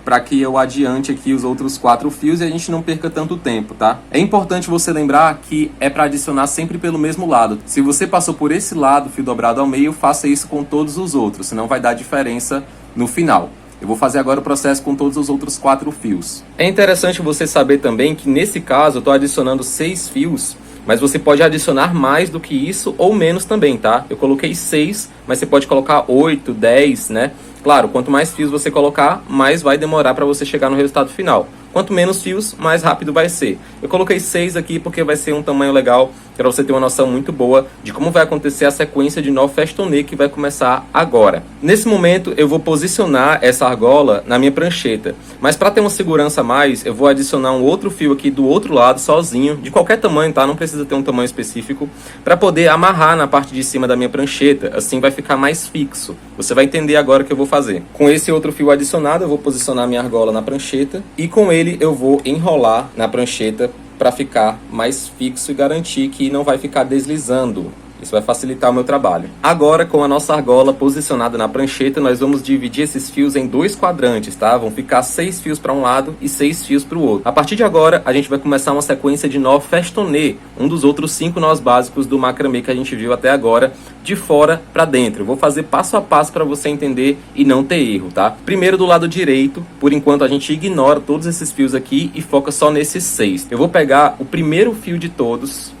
para que eu adiante aqui os outros 4 fios e a gente não perca tanto tempo, tá? É importante você lembrar que é para adicionar sempre pelo mesmo lado. Se você passou por esse lado, fio dobrado ao meio, faça isso com todos os outros, senão vai dar diferença no final. Eu vou fazer agora o processo com todos os outros 4 fios. É interessante você saber também que nesse caso eu estou adicionando 6 fios, mas você pode adicionar mais do que isso ou menos também, tá? Eu coloquei 6, mas você pode colocar 8, 10, né? Claro, quanto mais fios você colocar, mais vai demorar para você chegar no resultado final. Quanto menos fios, mais rápido vai ser. Eu coloquei 6 aqui porque vai ser um tamanho legal para você ter uma noção muito boa de como vai acontecer a sequência de nó festonê que vai começar agora. Nesse momento eu vou posicionar essa argola na minha prancheta, mas para ter uma segurança a mais, eu vou adicionar um outro fio aqui do outro lado sozinho, de qualquer tamanho, tá? Não precisa ter um tamanho específico, para poder amarrar na parte de cima da minha prancheta, assim vai ficar mais fixo. Você vai entender agora o que eu vou fazer. Com esse outro fio adicionado, eu vou posicionar minha argola na prancheta e com ele eu vou enrolar na prancheta para ficar mais fixo e garantir que não vai ficar deslizando. Isso vai facilitar o meu trabalho. Agora, com a nossa argola posicionada na prancheta, nós vamos dividir esses fios em 2 quadrantes, tá? Vão ficar 6 fios para um lado e 6 fios para o outro. A partir de agora, a gente vai começar uma sequência de nó festonê, um dos outros 5 nós básicos do macramê que a gente viu até agora, de fora para dentro. Eu vou fazer passo a passo para você entender e não ter erro, tá? Primeiro do lado direito, por enquanto a gente ignora todos esses fios aqui e foca só nesses 6. Eu vou pegar o primeiro fio de todos,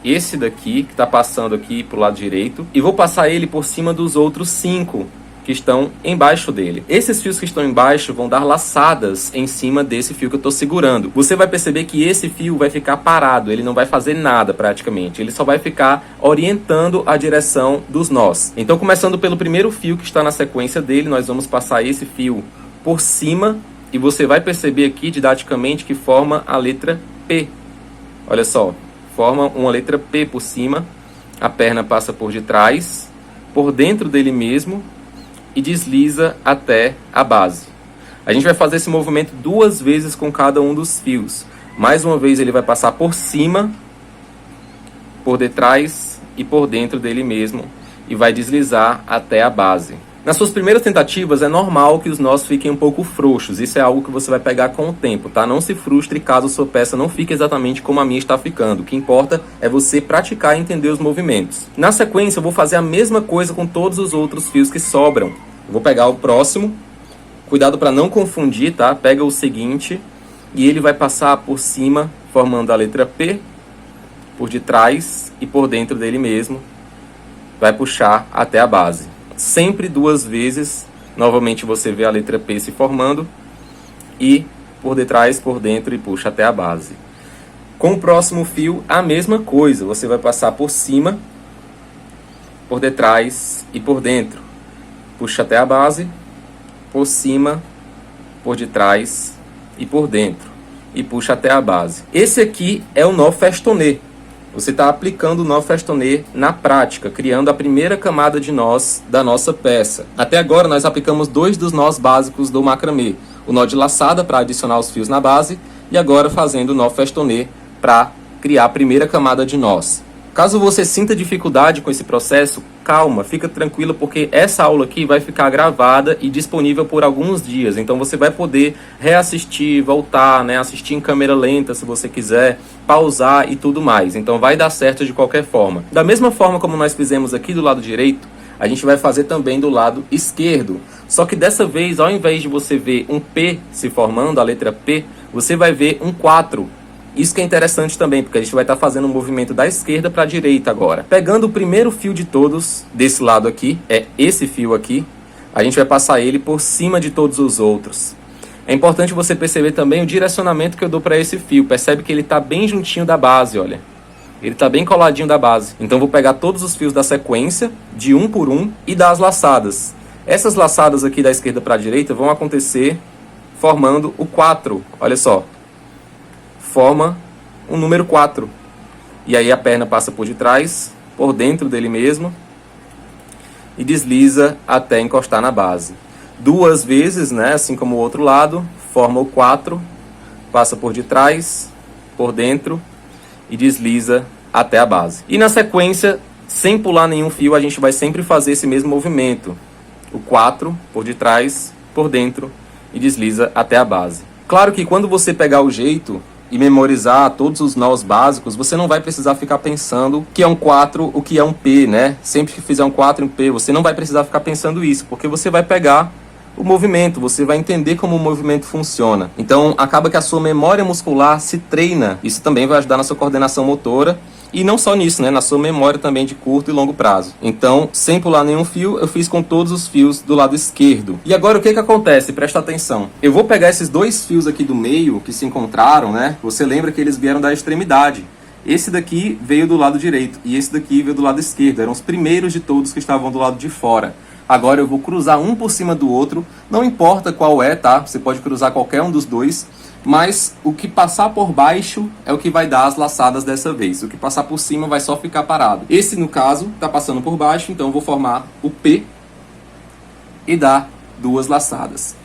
esse daqui, que está passando aqui para o lado direito, e vou passar ele por cima dos outros 5 que estão embaixo dele. Esses fios que estão embaixo vão dar laçadas em cima desse fio que eu estou segurando. Você vai perceber que esse fio vai ficar parado, ele não vai fazer nada praticamente, ele só vai ficar orientando a direção dos nós. Então, começando pelo primeiro fio que está na sequência dele, nós vamos passar esse fio por cima e você vai perceber aqui didaticamente que forma a letra P. Olha só. Forma uma letra P por cima, a perna passa por detrás, por dentro dele mesmo e desliza até a base. A gente vai fazer esse movimento 2 vezes com cada um dos fios. Mais uma vez ele vai passar por cima, por detrás e por dentro dele mesmo e vai deslizar até a base. Nas suas primeiras tentativas é normal que os nós fiquem um pouco frouxos, isso é algo que você vai pegar com o tempo, tá? Não se frustre caso sua peça não fique exatamente como a minha está ficando, o que importa é você praticar e entender os movimentos. Na sequência eu vou fazer a mesma coisa com todos os outros fios que sobram. Eu vou pegar o próximo, cuidado para não confundir, tá? Pega o seguinte e ele vai passar por cima, formando a letra P, por detrás e por dentro dele mesmo, vai puxar até a base. Sempre 2 vezes, novamente você vê a letra P se formando e por detrás, por dentro e puxa até a base. Com o próximo fio, a mesma coisa, você vai passar por cima, por detrás e por dentro. Puxa até a base, por cima, por detrás e por dentro. E puxa até a base. Esse aqui é o nó festonê. Você está aplicando o nó festonê na prática, criando a primeira camada de nós da nossa peça. Até agora nós aplicamos 2 dos nós básicos do macramê. O nó de laçada para adicionar os fios na base e agora fazendo o nó festonê para criar a primeira camada de nós. Caso você sinta dificuldade com esse processo, calma, fica tranquilo porque essa aula aqui vai ficar gravada e disponível por alguns dias. Então você vai poder reassistir, voltar, né, assistir em câmera lenta se você quiser, pausar e tudo mais. Então vai dar certo de qualquer forma. Da mesma forma como nós fizemos aqui do lado direito, a gente vai fazer também do lado esquerdo. Só que dessa vez, ao invés de você ver um P se formando, a letra P, você vai ver um 4. Isso que é interessante também, porque a gente vai estar fazendo um movimento da esquerda para a direita agora. Pegando o primeiro fio de todos, desse lado aqui, é esse fio aqui, a gente vai passar ele por cima de todos os outros. É importante você perceber também o direcionamento que eu dou para esse fio. Percebe que ele está bem juntinho da base, olha. Ele está bem coladinho da base. Então vou pegar todos os fios da sequência, de um por um, e dar as laçadas. Essas laçadas aqui da esquerda para a direita vão acontecer formando o 4, olha só. Forma um número 4. E aí a perna passa por detrás, por dentro dele mesmo, e desliza até encostar na base. 2 vezes, né, assim como o outro lado, forma o 4, passa por detrás, por dentro, e desliza até a base. E na sequência, sem pular nenhum fio, a gente vai sempre fazer esse mesmo movimento. O 4, por detrás, por dentro, e desliza até a base. Claro que quando você pegar o jeito e memorizar todos os nós básicos, você não vai precisar ficar pensando o que é um 4, o que é um P, né? Sempre que fizer um 4 em P, você não vai precisar ficar pensando isso, porque você vai pegar o movimento, você vai entender como o movimento funciona. Então, acaba que a sua memória muscular se treina. Isso também vai ajudar na sua coordenação motora. E não só nisso, né? Na sua memória também de curto e longo prazo. Então, sem pular nenhum fio, eu fiz com todos os fios do lado esquerdo. E agora o que acontece? Presta atenção. Eu vou pegar esses 2 fios aqui do meio que se encontraram, né? Você lembra que eles vieram da extremidade. Esse daqui veio do lado direito e esse daqui veio do lado esquerdo. Eram os primeiros de todos que estavam do lado de fora. Agora eu vou cruzar um por cima do outro. Não importa qual é, tá? Você pode cruzar qualquer um dos dois. Mas o que passar por baixo é o que vai dar as laçadas dessa vez. O que passar por cima vai só ficar parado. Esse, no caso, está passando por baixo, então eu vou formar o P e dar 2 laçadas.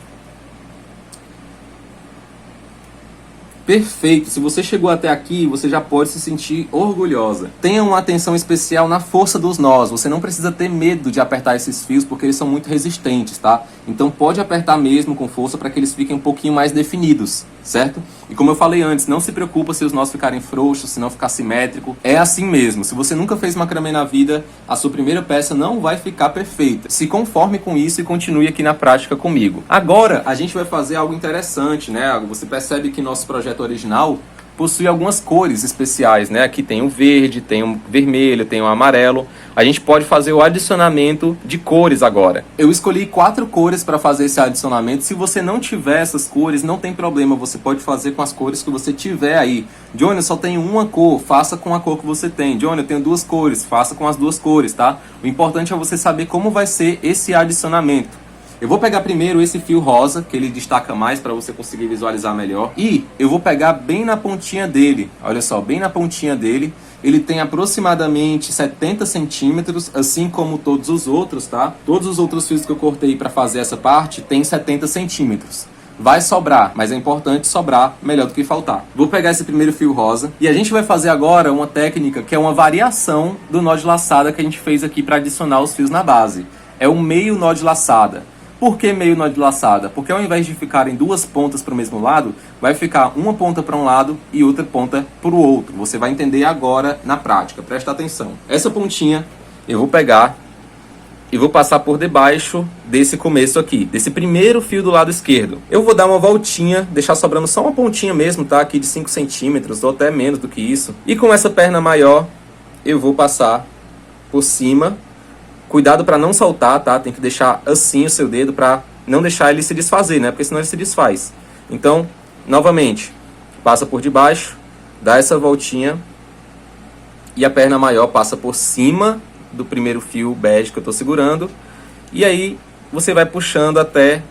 Perfeito! Se você chegou até aqui, você já pode se sentir orgulhosa. Tenha uma atenção especial na força dos nós. Você não precisa ter medo de apertar esses fios, porque eles são muito resistentes, tá? Então pode apertar mesmo com força para que eles fiquem um pouquinho mais definidos, certo? E como eu falei antes, não se preocupa se os nós ficarem frouxos, se não ficar simétrico. É assim mesmo. Se você nunca fez macramê na vida, a sua primeira peça não vai ficar perfeita. Se conforme com isso e continue aqui na prática comigo. Agora, a gente vai fazer algo interessante, né? Você percebe que nosso projeto original possui algumas cores especiais, né? Aqui tem o verde, tem o vermelho, tem o amarelo. A gente pode fazer o adicionamento de cores agora. Eu escolhi 4 cores para fazer esse adicionamento. Se você não tiver essas cores, não tem problema. Você pode fazer com as cores que você tiver aí. Johnny, eu só tenho uma cor. Faça com a cor que você tem. Johnny, eu tenho 2 cores. Faça com as 2 cores, tá? O importante é você saber como vai ser esse adicionamento. Eu vou pegar primeiro esse fio rosa, que ele destaca mais para você conseguir visualizar melhor. E eu vou pegar bem na pontinha dele. Olha só, bem na pontinha dele. Ele tem aproximadamente 70 centímetros, assim como todos os outros, tá? Todos os outros fios que eu cortei para fazer essa parte tem 70 centímetros. Vai sobrar, mas é importante sobrar melhor do que faltar. Vou pegar esse primeiro fio rosa e a gente vai fazer agora uma técnica que é uma variação do nó de laçada que a gente fez aqui para adicionar os fios na base. É o meio nó de laçada. Por que meio nó de laçada? Porque ao invés de ficarem 2 pontas para o mesmo lado, vai ficar uma ponta para um lado e outra ponta para o outro. Você vai entender agora na prática, presta atenção. Essa pontinha eu vou pegar e vou passar por debaixo desse começo aqui, desse primeiro fio do lado esquerdo. Eu vou dar uma voltinha, deixar sobrando só uma pontinha mesmo, tá? Aqui de 5 centímetros ou até menos do que isso. E com essa perna maior, eu vou passar por cima. Cuidado para não soltar, tá? Tem que deixar assim o seu dedo para não deixar ele se desfazer, né? Porque senão ele se desfaz. Então, novamente, passa por debaixo, dá essa voltinha e a perna maior passa por cima do primeiro fio bege que eu estou segurando. E aí você vai puxando até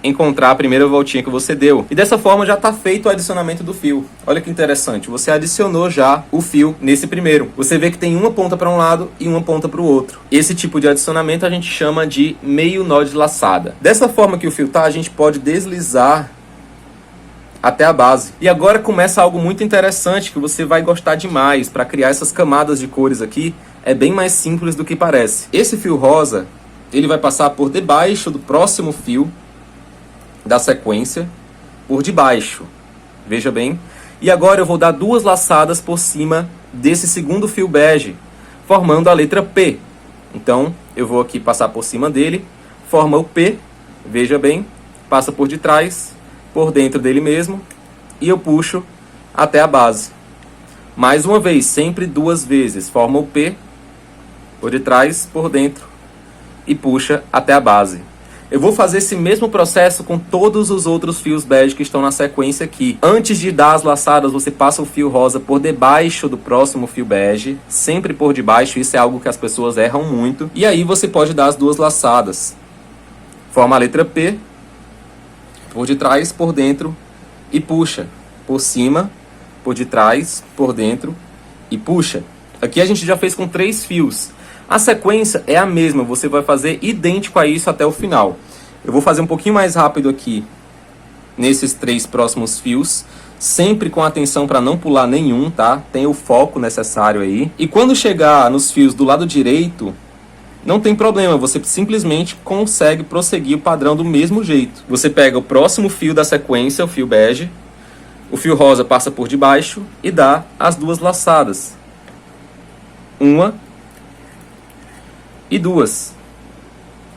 encontrar a primeira voltinha que você deu. E dessa forma já está feito o adicionamento do fio. Olha que interessante, você adicionou já o fio nesse primeiro. Você vê que tem uma ponta para um lado e uma ponta para o outro. Esse tipo de adicionamento a gente chama de meio nó de laçada. Dessa forma que o fio tá, a gente pode deslizar até a base. E agora começa algo muito interessante que você vai gostar demais. Para criar essas camadas de cores aqui, é bem mais simples do que parece. Esse fio rosa, ele vai passar por debaixo do próximo fio da sequência, por debaixo, veja bem. E agora eu vou dar 2 laçadas por cima desse segundo fio bege, formando a letra P. Então eu vou aqui passar por cima dele, forma o P, veja bem, passa por detrás, por dentro dele mesmo, e eu puxo até a base. Mais uma vez, sempre 2 vezes, forma o P, por detrás, por dentro, e puxa até a base. Eu vou fazer esse mesmo processo com todos os outros fios bege que estão na sequência aqui. Antes de dar as laçadas, você passa o fio rosa por debaixo do próximo fio bege. Sempre por debaixo, isso é algo que as pessoas erram muito. E aí você pode dar as 2 laçadas. Forma a letra P, por detrás, por dentro e puxa. Por cima, por detrás, por dentro e puxa. Aqui a gente já fez com 3 fios. A sequência é a mesma, você vai fazer idêntico a isso até o final. Eu vou fazer um pouquinho mais rápido aqui, nesses 3 próximos fios, sempre com atenção para não pular nenhum, tá? Tem o foco necessário aí. E quando chegar nos fios do lado direito, não tem problema, você simplesmente consegue prosseguir o padrão do mesmo jeito. Você pega o próximo fio da sequência, o fio bege, o fio rosa passa por debaixo e dá as 2 laçadas. 1 e 2.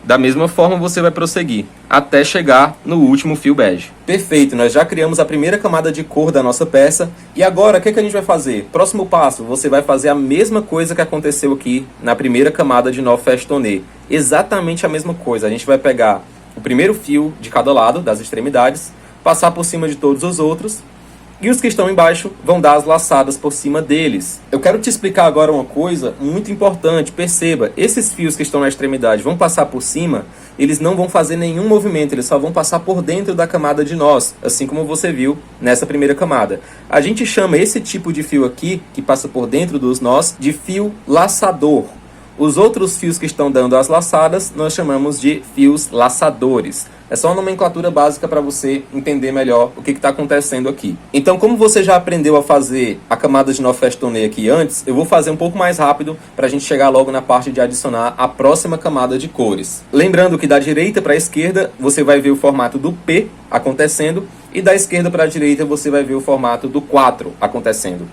Da mesma forma você vai prosseguir até chegar no último fio bege. Perfeito, nós já criamos a primeira camada de cor da nossa peça. E agora o que a gente vai fazer? Próximo passo, você vai fazer a mesma coisa que aconteceu aqui na primeira camada de nó festonê. Exatamente a mesma coisa. A gente vai pegar o primeiro fio de cada lado, das extremidades, passar por cima de todos os outros. E os que estão embaixo vão dar as laçadas por cima deles. Eu quero te explicar agora uma coisa muito importante. Perceba, esses fios que estão na extremidade vão passar por cima, eles não vão fazer nenhum movimento, eles só vão passar por dentro da camada de nós, assim como você viu nessa primeira camada. A gente chama esse tipo de fio aqui, que passa por dentro dos nós, de fio laçador. Os outros fios que estão dando as laçadas, nós chamamos de fios laçadores. É só uma nomenclatura básica para você entender melhor o que está acontecendo aqui. Então, como você já aprendeu a fazer a camada de nó festonê aqui antes, eu vou fazer um pouco mais rápido para a gente chegar logo na parte de adicionar a próxima camada de cores. Lembrando que da direita para a esquerda, você vai ver o formato do P acontecendo, e da esquerda para a direita, você vai ver o formato do 4 acontecendo.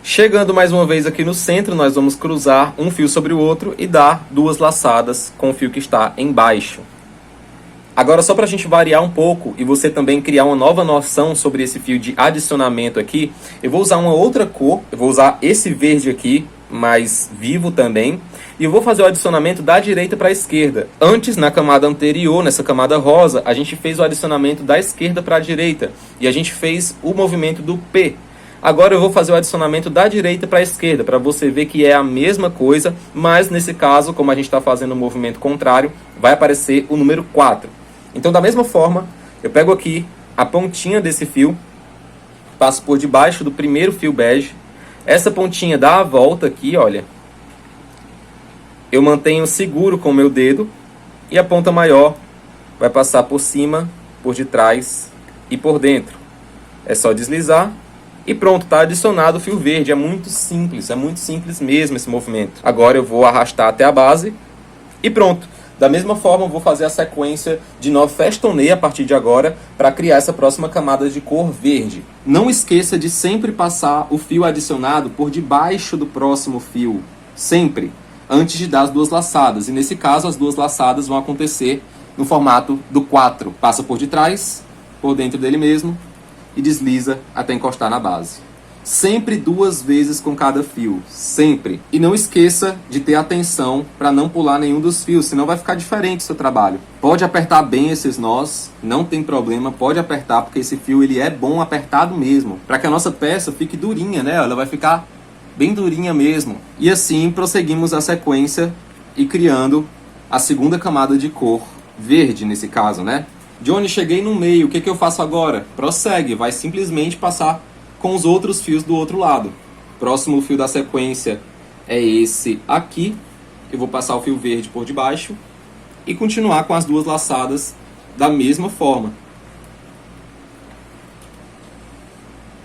Chegando mais uma vez aqui no centro, nós vamos cruzar um fio sobre o outro e dar duas laçadas com o fio que está embaixo. Agora, só para a gente variar um pouco e você também criar uma nova noção sobre esse fio de adicionamento aqui, eu vou usar uma outra cor, eu vou usar esse verde aqui, mais vivo também, e eu vou fazer o adicionamento da direita para a esquerda. Antes, na camada anterior, nessa camada rosa, a gente fez o adicionamento da esquerda para a direita, e a gente fez o movimento do P. Agora eu vou fazer o adicionamento da direita para a esquerda, para você ver que é a mesma coisa, mas nesse caso, como a gente está fazendo o movimento contrário, vai aparecer o número 4. Então, da mesma forma, eu pego aqui a pontinha desse fio, passo por debaixo do primeiro fio bege, essa pontinha dá a volta aqui, olha, eu mantenho seguro com o meu dedo, e a ponta maior vai passar por cima, por detrás e por dentro. É só deslizar. E pronto, está adicionado o fio verde. É muito simples mesmo esse movimento. Agora eu vou arrastar até a base e pronto. Da mesma forma, eu vou fazer a sequência de nó festonê a partir de agora para criar essa próxima camada de cor verde. Não esqueça de sempre passar o fio adicionado por debaixo do próximo fio. Sempre. Antes de dar as duas laçadas. E nesse caso, as duas laçadas vão acontecer no formato do 4. Passa por detrás, por dentro dele mesmo, e desliza até encostar na base. Sempre 2 vezes com cada fio, sempre. E não esqueça de ter atenção para não pular nenhum dos fios, senão vai ficar diferente o seu trabalho. Pode apertar bem esses nós, não tem problema, pode apertar, porque esse fio ele é bom apertado mesmo, para que a nossa peça fique durinha, né? Ela vai ficar bem durinha mesmo. E assim prosseguimos a sequência e criando a segunda camada de cor verde nesse caso, né? Johnny, cheguei no meio, o que eu faço agora? Prossegue, vai simplesmente passar com os outros fios do outro lado. Próximo fio da sequência é esse aqui. Eu vou passar o fio verde por debaixo e continuar com as duas laçadas da mesma forma.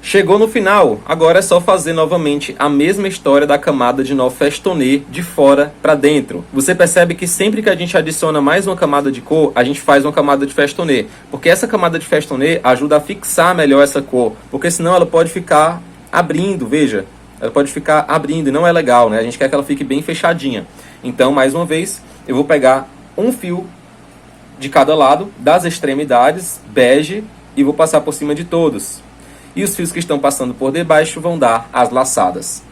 Chegou no final, agora é só fazer novamente a mesma história da camada de nó festonê de fora para dentro. Você percebe que sempre que a gente adiciona mais uma camada de cor, a gente faz uma camada de festonê. Porque essa camada de festonê ajuda a fixar melhor essa cor. Porque senão ela pode ficar abrindo, veja. Ela pode ficar abrindo e não é legal, né? A gente quer que ela fique bem fechadinha. Então, mais uma vez, eu vou pegar um fio de cada lado, das extremidades, bege, e vou passar por cima de todos. E os fios que estão passando por debaixo vão dar as laçadas.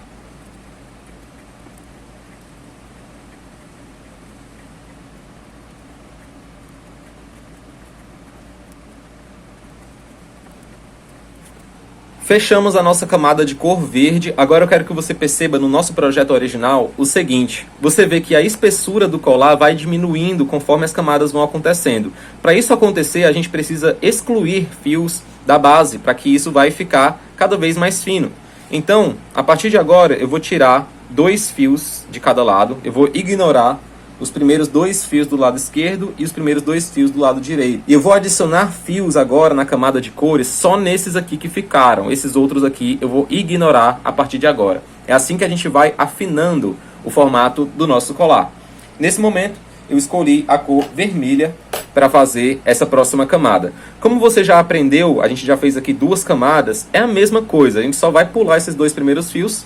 Fechamos a nossa camada de cor verde. Agora eu quero que você perceba no nosso projeto original o seguinte. Você vê que a espessura do colar vai diminuindo conforme as camadas vão acontecendo. Para isso acontecer, a gente precisa excluir fios da base, para que isso vai ficar cada vez mais fino. Então, a partir de agora, eu vou tirar 2 fios de cada lado. Eu vou ignorar os primeiros 2 fios do lado esquerdo e os primeiros 2 fios do lado direito. E eu vou adicionar fios agora na camada de cores só nesses aqui que ficaram. Esses outros aqui eu vou ignorar a partir de agora. É assim que a gente vai afinando o formato do nosso colar. Nesse momento, eu escolhi a cor vermelha para fazer essa próxima camada. Como você já aprendeu, a gente já fez aqui 2 camadas, é a mesma coisa. A gente só vai pular esses 2 primeiros fios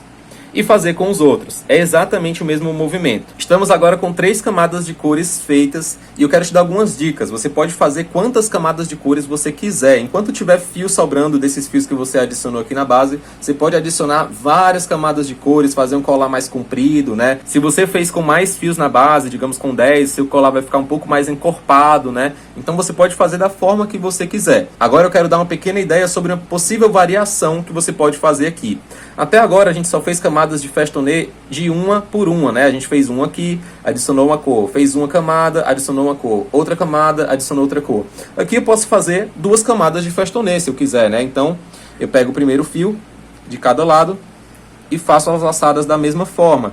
e fazer com os outros. É exatamente o mesmo movimento. Estamos agora com 3 camadas de cores feitas e eu quero te dar algumas dicas. Você pode fazer quantas camadas de cores você quiser. Enquanto tiver fio sobrando desses fios que você adicionou aqui na base, você pode adicionar várias camadas de cores, fazer um colar mais comprido, né? Se você fez com mais fios na base, digamos com 10, seu colar vai ficar um pouco mais encorpado, né? Então você pode fazer da forma que você quiser. Agora eu quero dar uma pequena ideia sobre uma possível variação que você pode fazer aqui. Até agora a gente só fez camadas de festonê de uma por uma, né? A gente fez uma aqui, adicionou uma cor, fez uma camada, adicionou uma cor, outra camada, adicionou outra cor. Aqui eu posso fazer 2 camadas de festonê se eu quiser, né? Então eu pego o primeiro fio de cada lado e faço as laçadas da mesma forma.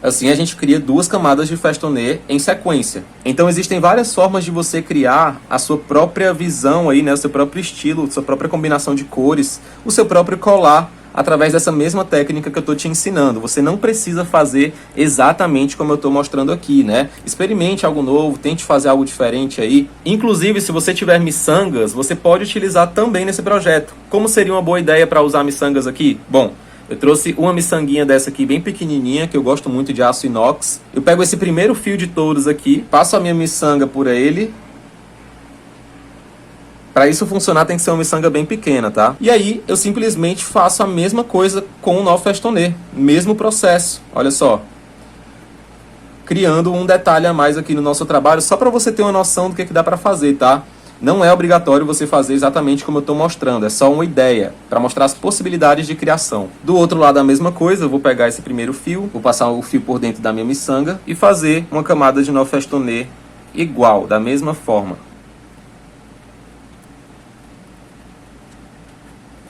Assim a gente cria 2 camadas de festonê em sequência. Então existem várias formas de você criar a sua própria visão aí, né, o seu próprio estilo, sua própria combinação de cores, o seu próprio colar, através dessa mesma técnica que eu estou te ensinando. Você não precisa fazer exatamente como eu estou mostrando aqui, né? Experimente algo novo, tente fazer algo diferente aí. Inclusive, se você tiver miçangas, você pode utilizar também nesse projeto. Como seria uma boa ideia para usar miçangas aqui? Bom, eu trouxe uma miçanguinha dessa aqui bem pequenininha, que eu gosto muito de aço inox. Eu pego esse primeiro fio de todos aqui, passo a minha miçanga por ele. Para isso funcionar tem que ser uma miçanga bem pequena, tá? E aí eu simplesmente faço a mesma coisa com o nó festonê. Mesmo processo, olha só. Criando um detalhe a mais aqui no nosso trabalho, só para você ter uma noção do que dá para fazer, tá? Não é obrigatório você fazer exatamente como eu estou mostrando, é só uma ideia, para mostrar as possibilidades de criação. Do outro lado a mesma coisa, eu vou pegar esse primeiro fio, vou passar o fio por dentro da minha miçanga e fazer uma camada de nó festonê igual, da mesma forma.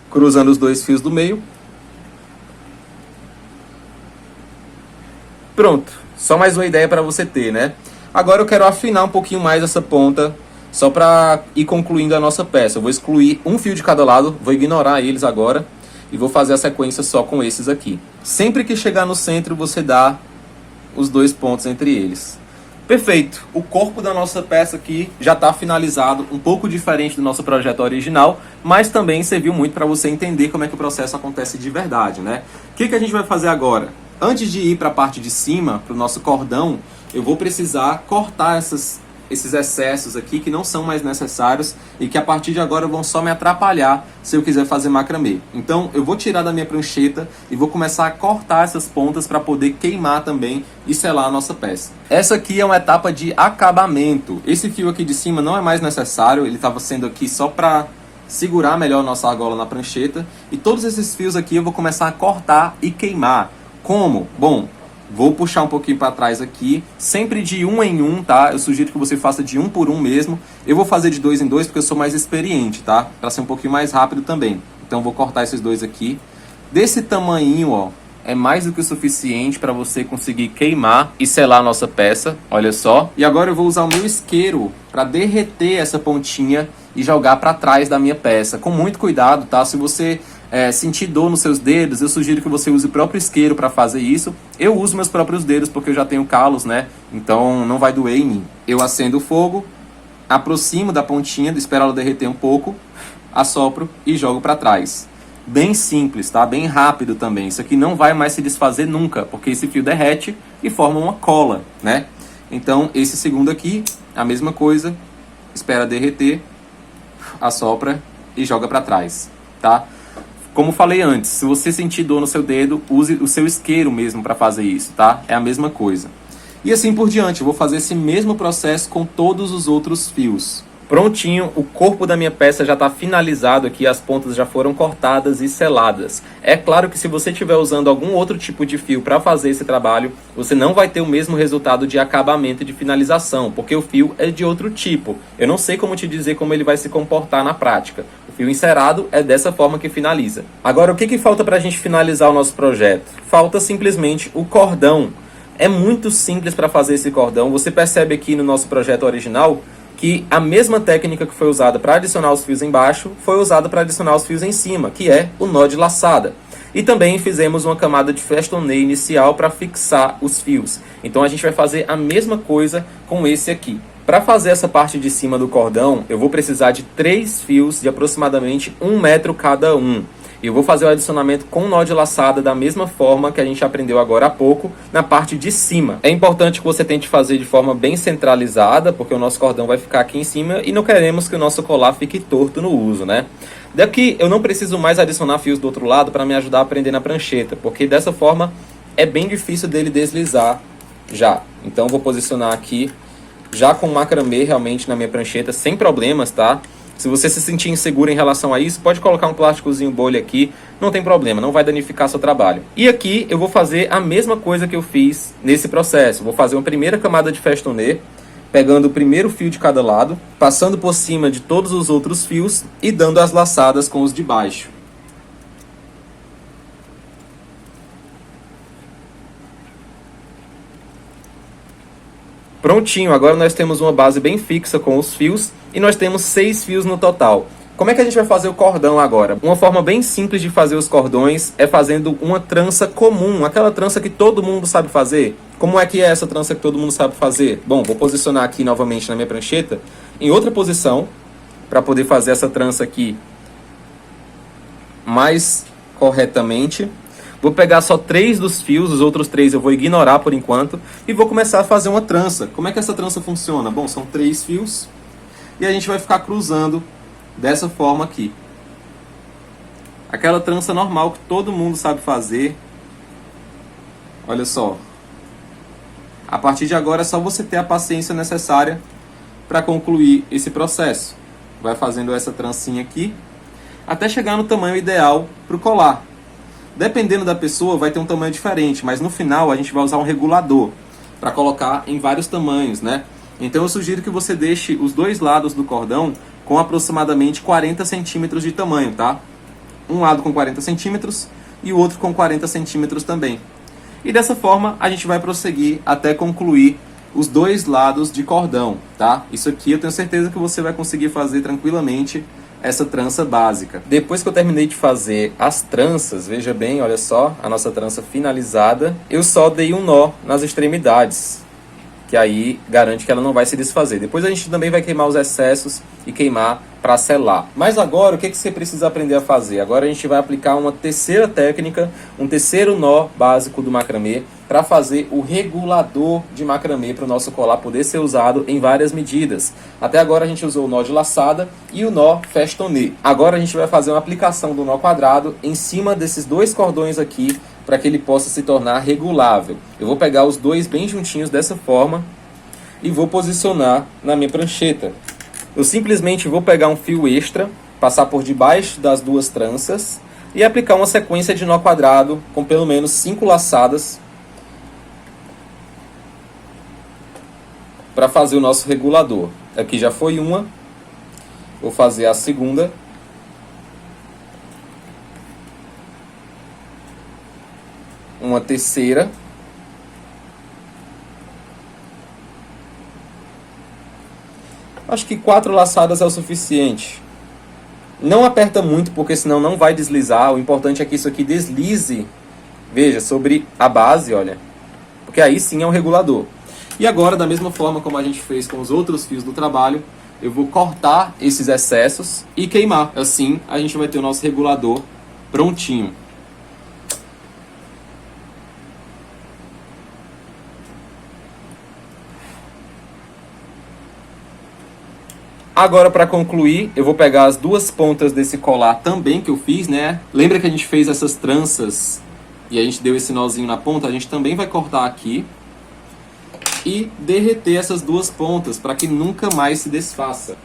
Cruzando os 2 fios do meio. Pronto, só mais uma ideia para você ter, né? Agora eu quero afinar um pouquinho mais essa ponta, só para ir concluindo a nossa peça. Eu vou excluir um fio de cada lado, vou ignorar eles agora e vou fazer a sequência só com esses aqui. Sempre que chegar no centro, você dá os 2 pontos entre eles. Perfeito! O corpo da nossa peça aqui já está finalizado, um pouco diferente do nosso projeto original, mas também serviu muito para você entender como é que o processo acontece de verdade, né? O que a gente vai fazer agora? Antes de ir para a parte de cima, para o nosso cordão, eu vou precisar cortar esses excessos aqui que não são mais necessários e que a partir de agora vão só me atrapalhar se eu quiser fazer macramê. Então eu vou tirar da minha prancheta e vou começar a cortar essas pontas para poder queimar também e selar a nossa peça. Essa aqui é uma etapa de acabamento. Esse fio aqui de cima não é mais necessário, ele estava sendo aqui só para segurar melhor a nossa argola na prancheta. E todos esses fios aqui eu vou começar a cortar e queimar. Como? Bom, vou puxar um pouquinho para trás aqui, sempre de 1 em 1, tá? Eu sugiro que você faça de 1 por 1 mesmo. Eu vou fazer de 2 em 2 porque eu sou mais experiente, tá? Para ser um pouquinho mais rápido também. Então vou cortar esses 2 aqui. Desse tamanhinho, ó, é mais do que o suficiente para você conseguir queimar e selar a nossa peça, olha só. E agora eu vou usar o meu isqueiro para derreter essa pontinha e jogar para trás da minha peça. Com muito cuidado, tá? Se você sentir dor nos seus dedos, eu sugiro que você use o próprio isqueiro para fazer isso. Eu uso meus próprios dedos porque eu já tenho calos, né? Então não vai doer em mim. Eu acendo o fogo, aproximo da pontinha, espero ela derreter um pouco, assopro e jogo para trás. Bem simples, tá? Bem rápido também. Isso aqui não vai mais se desfazer nunca, porque esse fio derrete e forma uma cola, né? Então esse segundo aqui, a mesma coisa, espera derreter, assopra e joga para trás, tá? Como falei antes, se você sentir dor no seu dedo, use o seu isqueiro mesmo para fazer isso, tá? É a mesma coisa. E assim por diante, eu vou fazer esse mesmo processo com todos os outros fios. Prontinho, o corpo da minha peça já está finalizado aqui, as pontas já foram cortadas e seladas. É claro que se você estiver usando algum outro tipo de fio para fazer esse trabalho, você não vai ter o mesmo resultado de acabamento e de finalização, porque o fio é de outro tipo. Eu não sei como te dizer como ele vai se comportar na prática. O fio encerado é dessa forma que finaliza. Agora, o que falta para a gente finalizar o nosso projeto? Falta simplesmente o cordão. É muito simples para fazer esse cordão. Você percebe aqui no nosso projeto original que a mesma técnica que foi usada para adicionar os fios embaixo foi usada para adicionar os fios em cima, que é o nó de laçada. E também fizemos uma camada de festonê inicial para fixar os fios. Então a gente vai fazer a mesma coisa com esse aqui. Para fazer essa parte de cima do cordão, eu vou precisar de 3 fios de aproximadamente 1 metro cada um. E eu vou fazer o adicionamento com nó de laçada da mesma forma que a gente aprendeu agora há pouco, na parte de cima. É importante que você tente fazer de forma bem centralizada, porque o nosso cordão vai ficar aqui em cima e não queremos que o nosso colar fique torto no uso, né? Daqui eu não preciso mais adicionar fios do outro lado para me ajudar a prender na prancheta, porque dessa forma é bem difícil dele deslizar já. Então eu vou posicionar aqui já com macramê realmente na minha prancheta, sem problemas, tá? Se você se sentir inseguro em relação a isso, pode colocar um plásticozinho bolha aqui, não tem problema, não vai danificar seu trabalho. E aqui eu vou fazer a mesma coisa que eu fiz nesse processo. Vou fazer uma primeira camada de festonê, pegando o primeiro fio de cada lado, passando por cima de todos os outros fios e dando as laçadas com os de baixo. Prontinho, agora nós temos uma base bem fixa com os fios e nós temos 6 fios no total. Como é que a gente vai fazer o cordão agora? Uma forma bem simples de fazer os cordões é fazendo uma trança comum, aquela trança que todo mundo sabe fazer. Como é que é essa trança que todo mundo sabe fazer? Bom, vou posicionar aqui novamente na minha prancheta, em outra posição, para poder fazer essa trança aqui mais corretamente. Vou pegar só 3 dos fios, os outros 3 eu vou ignorar por enquanto, e vou começar a fazer uma trança. Como é que essa trança funciona? Bom, são 3 fios, e a gente vai ficar cruzando dessa forma aqui. Aquela trança normal que todo mundo sabe fazer. Olha só. A partir de agora é só você ter a paciência necessária para concluir esse processo. Vai fazendo essa trancinha aqui, até chegar no tamanho ideal para o colar. Dependendo da pessoa, vai ter um tamanho diferente, mas no final a gente vai usar um regulador para colocar em vários tamanhos, né? Então eu sugiro que você deixe os dois lados do cordão com aproximadamente 40 centímetros de tamanho, tá? Um lado com 40 centímetros e o outro com 40 centímetros também. E dessa forma a gente vai prosseguir até concluir os dois lados de cordão, tá? Isso aqui eu tenho certeza que você vai conseguir fazer tranquilamente essa trança básica. Depois que eu terminei de fazer as tranças, veja bem, olha só, a nossa trança finalizada, eu só dei um nó nas extremidades, que aí garante que ela não vai se desfazer. Depois a gente também vai queimar os excessos e queimar para selar. Mas agora, o que você precisa aprender a fazer? Agora a gente vai aplicar uma terceira técnica, um terceiro nó básico do macramê, para fazer o regulador de macramê para o nosso colar poder ser usado em várias medidas. Até agora a gente usou o nó de laçada e o nó festonê. Agora a gente vai fazer uma aplicação do nó quadrado em cima desses dois cordões aqui, para que ele possa se tornar regulável. Eu vou pegar os dois bem juntinhos dessa forma e vou posicionar na minha prancheta. Eu simplesmente vou pegar um fio extra, passar por debaixo das duas tranças e aplicar uma sequência de nó quadrado com pelo menos 5 laçadas para fazer o nosso regulador. Aqui já foi uma, vou fazer a segunda. Uma terceira. Acho que 4 laçadas é o suficiente. Não aperta muito, porque senão não vai deslizar. O importante é que isso aqui deslize, veja, sobre a base, olha. Porque aí sim é um regulador. E agora, da mesma forma como a gente fez com os outros fios do trabalho, eu vou cortar esses excessos e queimar. Assim, a gente vai ter o nosso regulador prontinho. Agora, para concluir, eu vou pegar as duas pontas desse colar também que eu fiz, né? Lembra que a gente fez essas tranças e a gente deu esse nozinho na ponta? A gente também vai cortar aqui e derreter essas duas pontas para que nunca mais se desfaça.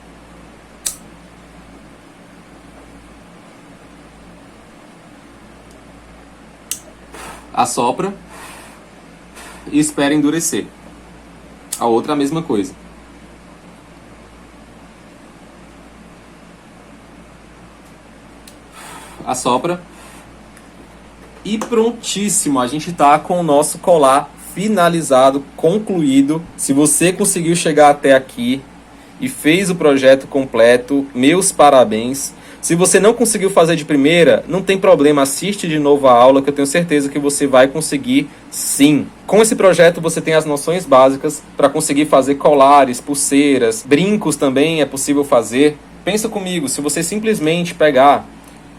Assopra e espera endurecer. A outra a mesma coisa. Assopra e prontíssimo, a gente tá com o nosso colar finalizado, concluído. Se você conseguiu chegar até aqui e fez o projeto completo, meus parabéns. Se você não conseguiu fazer de primeira, não tem problema, assiste de novo a aula que eu tenho certeza que você vai conseguir sim. Com esse projeto você tem as noções básicas para conseguir fazer colares, pulseiras, brincos também é possível fazer. Pensa comigo, se você simplesmente pegar,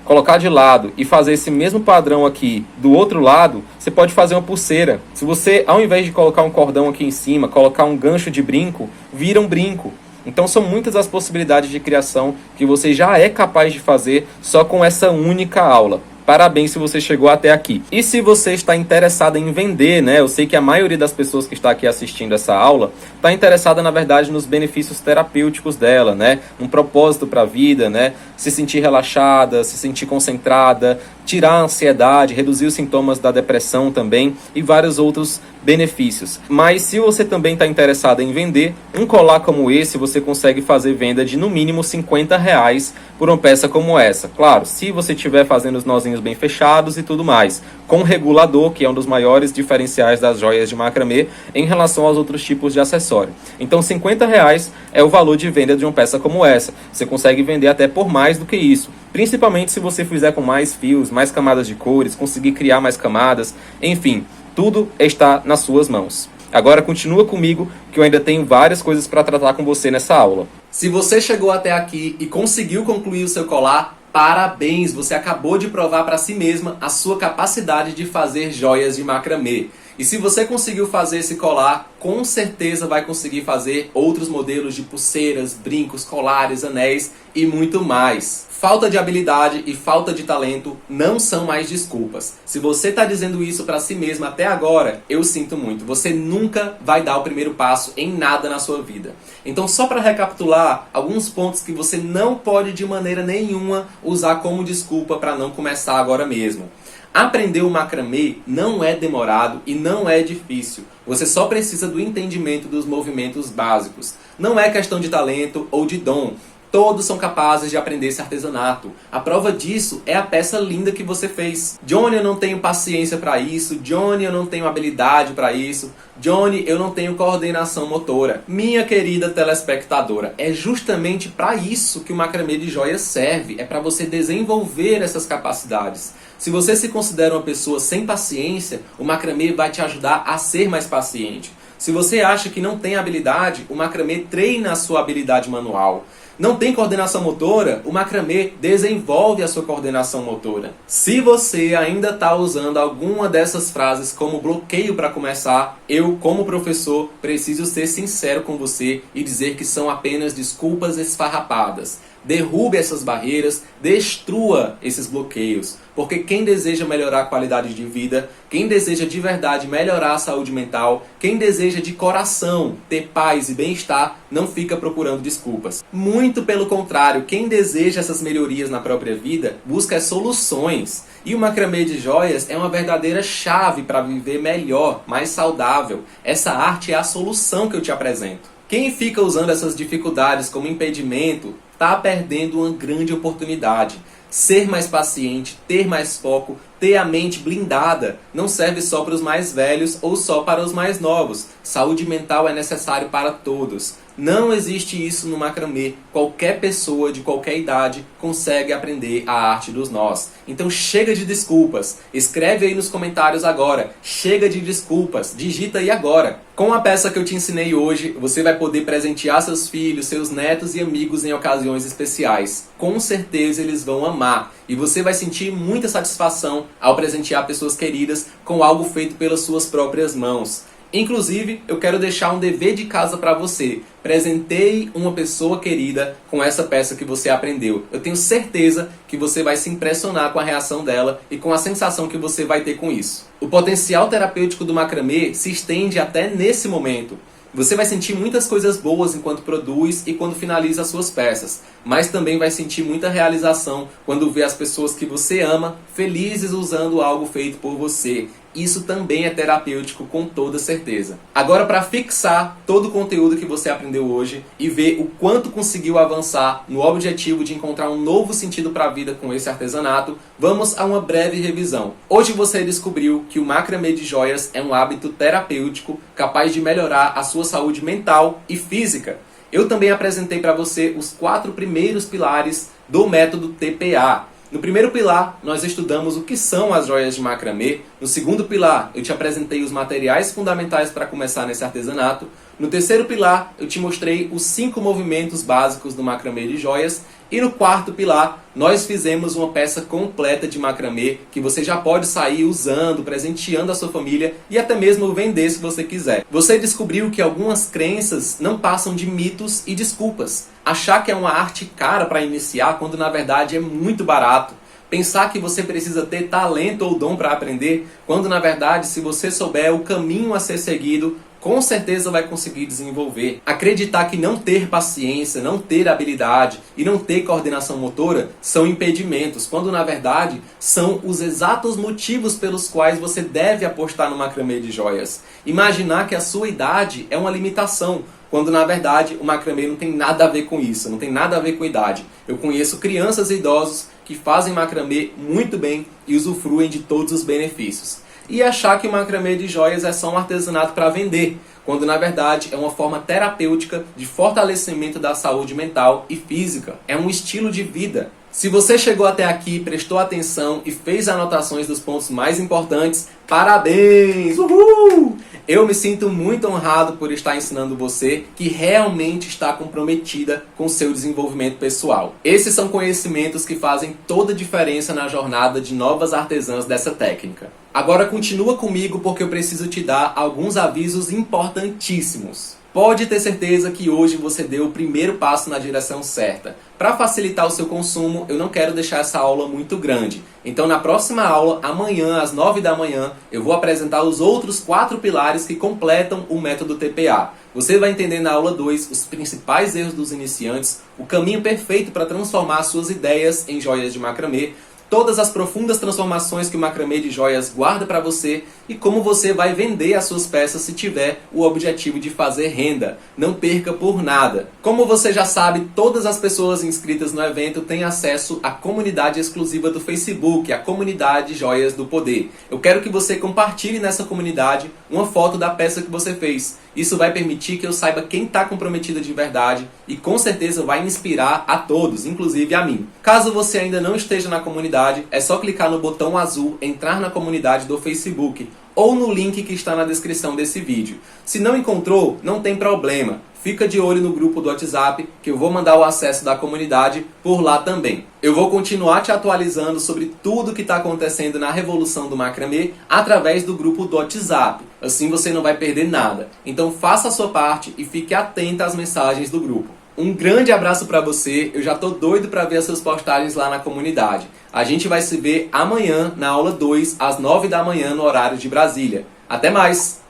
colocar de lado e fazer esse mesmo padrão aqui do outro lado, você pode fazer uma pulseira. Se você, ao invés de colocar um cordão aqui em cima, colocar um gancho de brinco, vira um brinco. Então são muitas as possibilidades de criação que você já é capaz de fazer só com essa única aula. Parabéns se você chegou até aqui. E se você está interessado em vender, né? Eu sei que a maioria das pessoas que está aqui assistindo essa aula está interessada, na verdade, nos benefícios terapêuticos dela, né? Um propósito para a vida, né? Se sentir relaxada, se sentir concentrada, tirar a ansiedade, reduzir os sintomas da depressão também e vários outros benefícios. Mas se você também está interessado em vender, um colar como esse você consegue fazer venda de no mínimo R$50 por uma peça como essa. Claro, se você estiver fazendo os nozinhos bem fechados e tudo mais, com regulador, que é um dos maiores diferenciais das joias de macramê em relação aos outros tipos de acessório. Então R$50 é o valor de venda de uma peça como essa. Você consegue vender até por mais do que isso, principalmente se você fizer com mais fios, mais camadas de cores, conseguir criar mais camadas, enfim, tudo está nas suas mãos. Agora continua comigo que eu ainda tenho várias coisas para tratar com você nessa aula. Se você chegou até aqui e conseguiu concluir o seu colar, parabéns! Você acabou de provar para si mesma a sua capacidade de fazer joias de macramê. E se você conseguiu fazer esse colar, com certeza vai conseguir fazer outros modelos de pulseiras, brincos, colares, anéis e muito mais. Falta de habilidade e falta de talento não são mais desculpas. Se você está dizendo isso para si mesmo até agora, eu sinto muito. Você nunca vai dar o primeiro passo em nada na sua vida. Então, só para recapitular, alguns pontos que você não pode de maneira nenhuma usar como desculpa para não começar agora mesmo. Aprender o macramê não é demorado e não é difícil. Você só precisa do entendimento dos movimentos básicos. Não é questão de talento ou de dom. Todos são capazes de aprender esse artesanato. A prova disso é a peça linda que você fez. Johnny, eu não tenho paciência para isso. Johnny, eu não tenho habilidade para isso. Johnny, eu não tenho coordenação motora. Minha querida telespectadora, é justamente para isso que o macramê de joias serve. É para você desenvolver essas capacidades. Se você se considera uma pessoa sem paciência, o macramê vai te ajudar a ser mais paciente. Se você acha que não tem habilidade, o macramê treina a sua habilidade manual. Não tem coordenação motora? O macramê desenvolve a sua coordenação motora. Se você ainda está usando alguma dessas frases como bloqueio para começar, eu, como professor, preciso ser sincero com você e dizer que são apenas desculpas esfarrapadas. Derrube essas barreiras, destrua esses bloqueios. Porque quem deseja melhorar a qualidade de vida, quem deseja de verdade melhorar a saúde mental, quem deseja de coração ter paz e bem-estar, não fica procurando desculpas. Muito pelo contrário, quem deseja essas melhorias na própria vida, busca soluções. E o macramê de joias é uma verdadeira chave para viver melhor, mais saudável. Essa arte é a solução que eu te apresento. Quem fica usando essas dificuldades como impedimento, está perdendo uma grande oportunidade. Ser mais paciente, ter mais foco, ter a mente blindada, não serve só para os mais velhos ou só para os mais novos. Saúde mental é necessário para todos. Não existe isso no macramê. Qualquer pessoa de qualquer idade consegue aprender a arte dos nós. Então chega de desculpas. Escreve aí nos comentários agora. Chega de desculpas. Digita aí agora. Com a peça que eu te ensinei hoje, você vai poder presentear seus filhos, seus netos e amigos em ocasiões especiais. Com certeza eles vão amar. E você vai sentir muita satisfação ao presentear pessoas queridas com algo feito pelas suas próprias mãos. Inclusive, eu quero deixar um dever de casa para você. Presenteie uma pessoa querida com essa peça que você aprendeu. Eu tenho certeza que você vai se impressionar com a reação dela e com a sensação que você vai ter com isso. O potencial terapêutico do macramê se estende até nesse momento. Você vai sentir muitas coisas boas enquanto produz e quando finaliza as suas peças, mas também vai sentir muita realização quando vê as pessoas que você ama felizes usando algo feito por você. Isso também é terapêutico com toda certeza. Agora, para fixar todo o conteúdo que você aprendeu hoje e ver o quanto conseguiu avançar no objetivo de encontrar um novo sentido para a vida com esse artesanato, vamos a uma breve revisão. Hoje você descobriu que o macramê de joias é um hábito terapêutico capaz de melhorar a sua saúde mental e física. Eu também apresentei para você os 4 primeiros pilares do método TPA. No primeiro pilar, nós estudamos o que são as joias de macramê. No segundo pilar, eu te apresentei os materiais fundamentais para começar nesse artesanato. No terceiro pilar, eu te mostrei os 5 movimentos básicos do macramê de joias. E no quarto pilar, nós fizemos uma peça completa de macramê que você já pode sair usando, presenteando a sua família e até mesmo vender se você quiser. Você descobriu que algumas crenças não passam de mitos e desculpas. Achar que é uma arte cara para iniciar quando na verdade é muito barato. Pensar que você precisa ter talento ou dom para aprender, quando na verdade, se você souber o caminho a ser seguido, com certeza vai conseguir desenvolver. Acreditar que não ter paciência, não ter habilidade e não ter coordenação motora são impedimentos, quando na verdade são os exatos motivos pelos quais você deve apostar no macramê de joias. Imaginar que a sua idade é uma limitação, quando na verdade o macramê não tem nada a ver com isso, não tem nada a ver com idade. Eu conheço crianças e idosos que fazem macramê muito bem e usufruem de todos os benefícios. E achar que o macramê de joias é só um artesanato para vender, quando na verdade é uma forma terapêutica de fortalecimento da saúde mental e física. É um estilo de vida. Se você chegou até aqui, prestou atenção e fez anotações dos pontos mais importantes, parabéns! Uhul! Eu me sinto muito honrado por estar ensinando você que realmente está comprometida com o seu desenvolvimento pessoal. Esses são conhecimentos que fazem toda a diferença na jornada de novas artesãs dessa técnica. Agora continua comigo porque eu preciso te dar alguns avisos importantíssimos. Pode ter certeza que hoje você deu o primeiro passo na direção certa. Para facilitar o seu consumo, eu não quero deixar essa aula muito grande. Então, na próxima aula, amanhã, às 9 da manhã, eu vou apresentar os outros 4 pilares que completam o método TPA. Você vai entender na aula 2 os principais erros dos iniciantes, o caminho perfeito para transformar suas ideias em joias de macramê, todas as profundas transformações que o macramê de joias guarda para você e como você vai vender as suas peças se tiver o objetivo de fazer renda. Não perca por nada. Como você já sabe, todas as pessoas inscritas no evento têm acesso à comunidade exclusiva do Facebook, a comunidade Joias do Poder. Eu quero que você compartilhe nessa comunidade uma foto da peça que você fez. Isso vai permitir que eu saiba quem está comprometido de verdade e com certeza vai inspirar a todos, inclusive a mim. Caso você ainda não esteja na comunidade, é só clicar no botão azul Entrar na comunidade do Facebook ou no link que está na descrição desse vídeo. Se não encontrou, não tem problema. Fica de olho no grupo do WhatsApp, que eu vou mandar o acesso da comunidade por lá também. Eu vou continuar te atualizando sobre tudo que está acontecendo na revolução do macramê através do grupo do WhatsApp. Assim você não vai perder nada. Então faça a sua parte e fique atenta às mensagens do grupo. Um grande abraço para você, eu já tô doido para ver as suas postagens lá na comunidade. A gente vai se ver amanhã na aula 2, às 9 da manhã, no horário de Brasília. Até mais!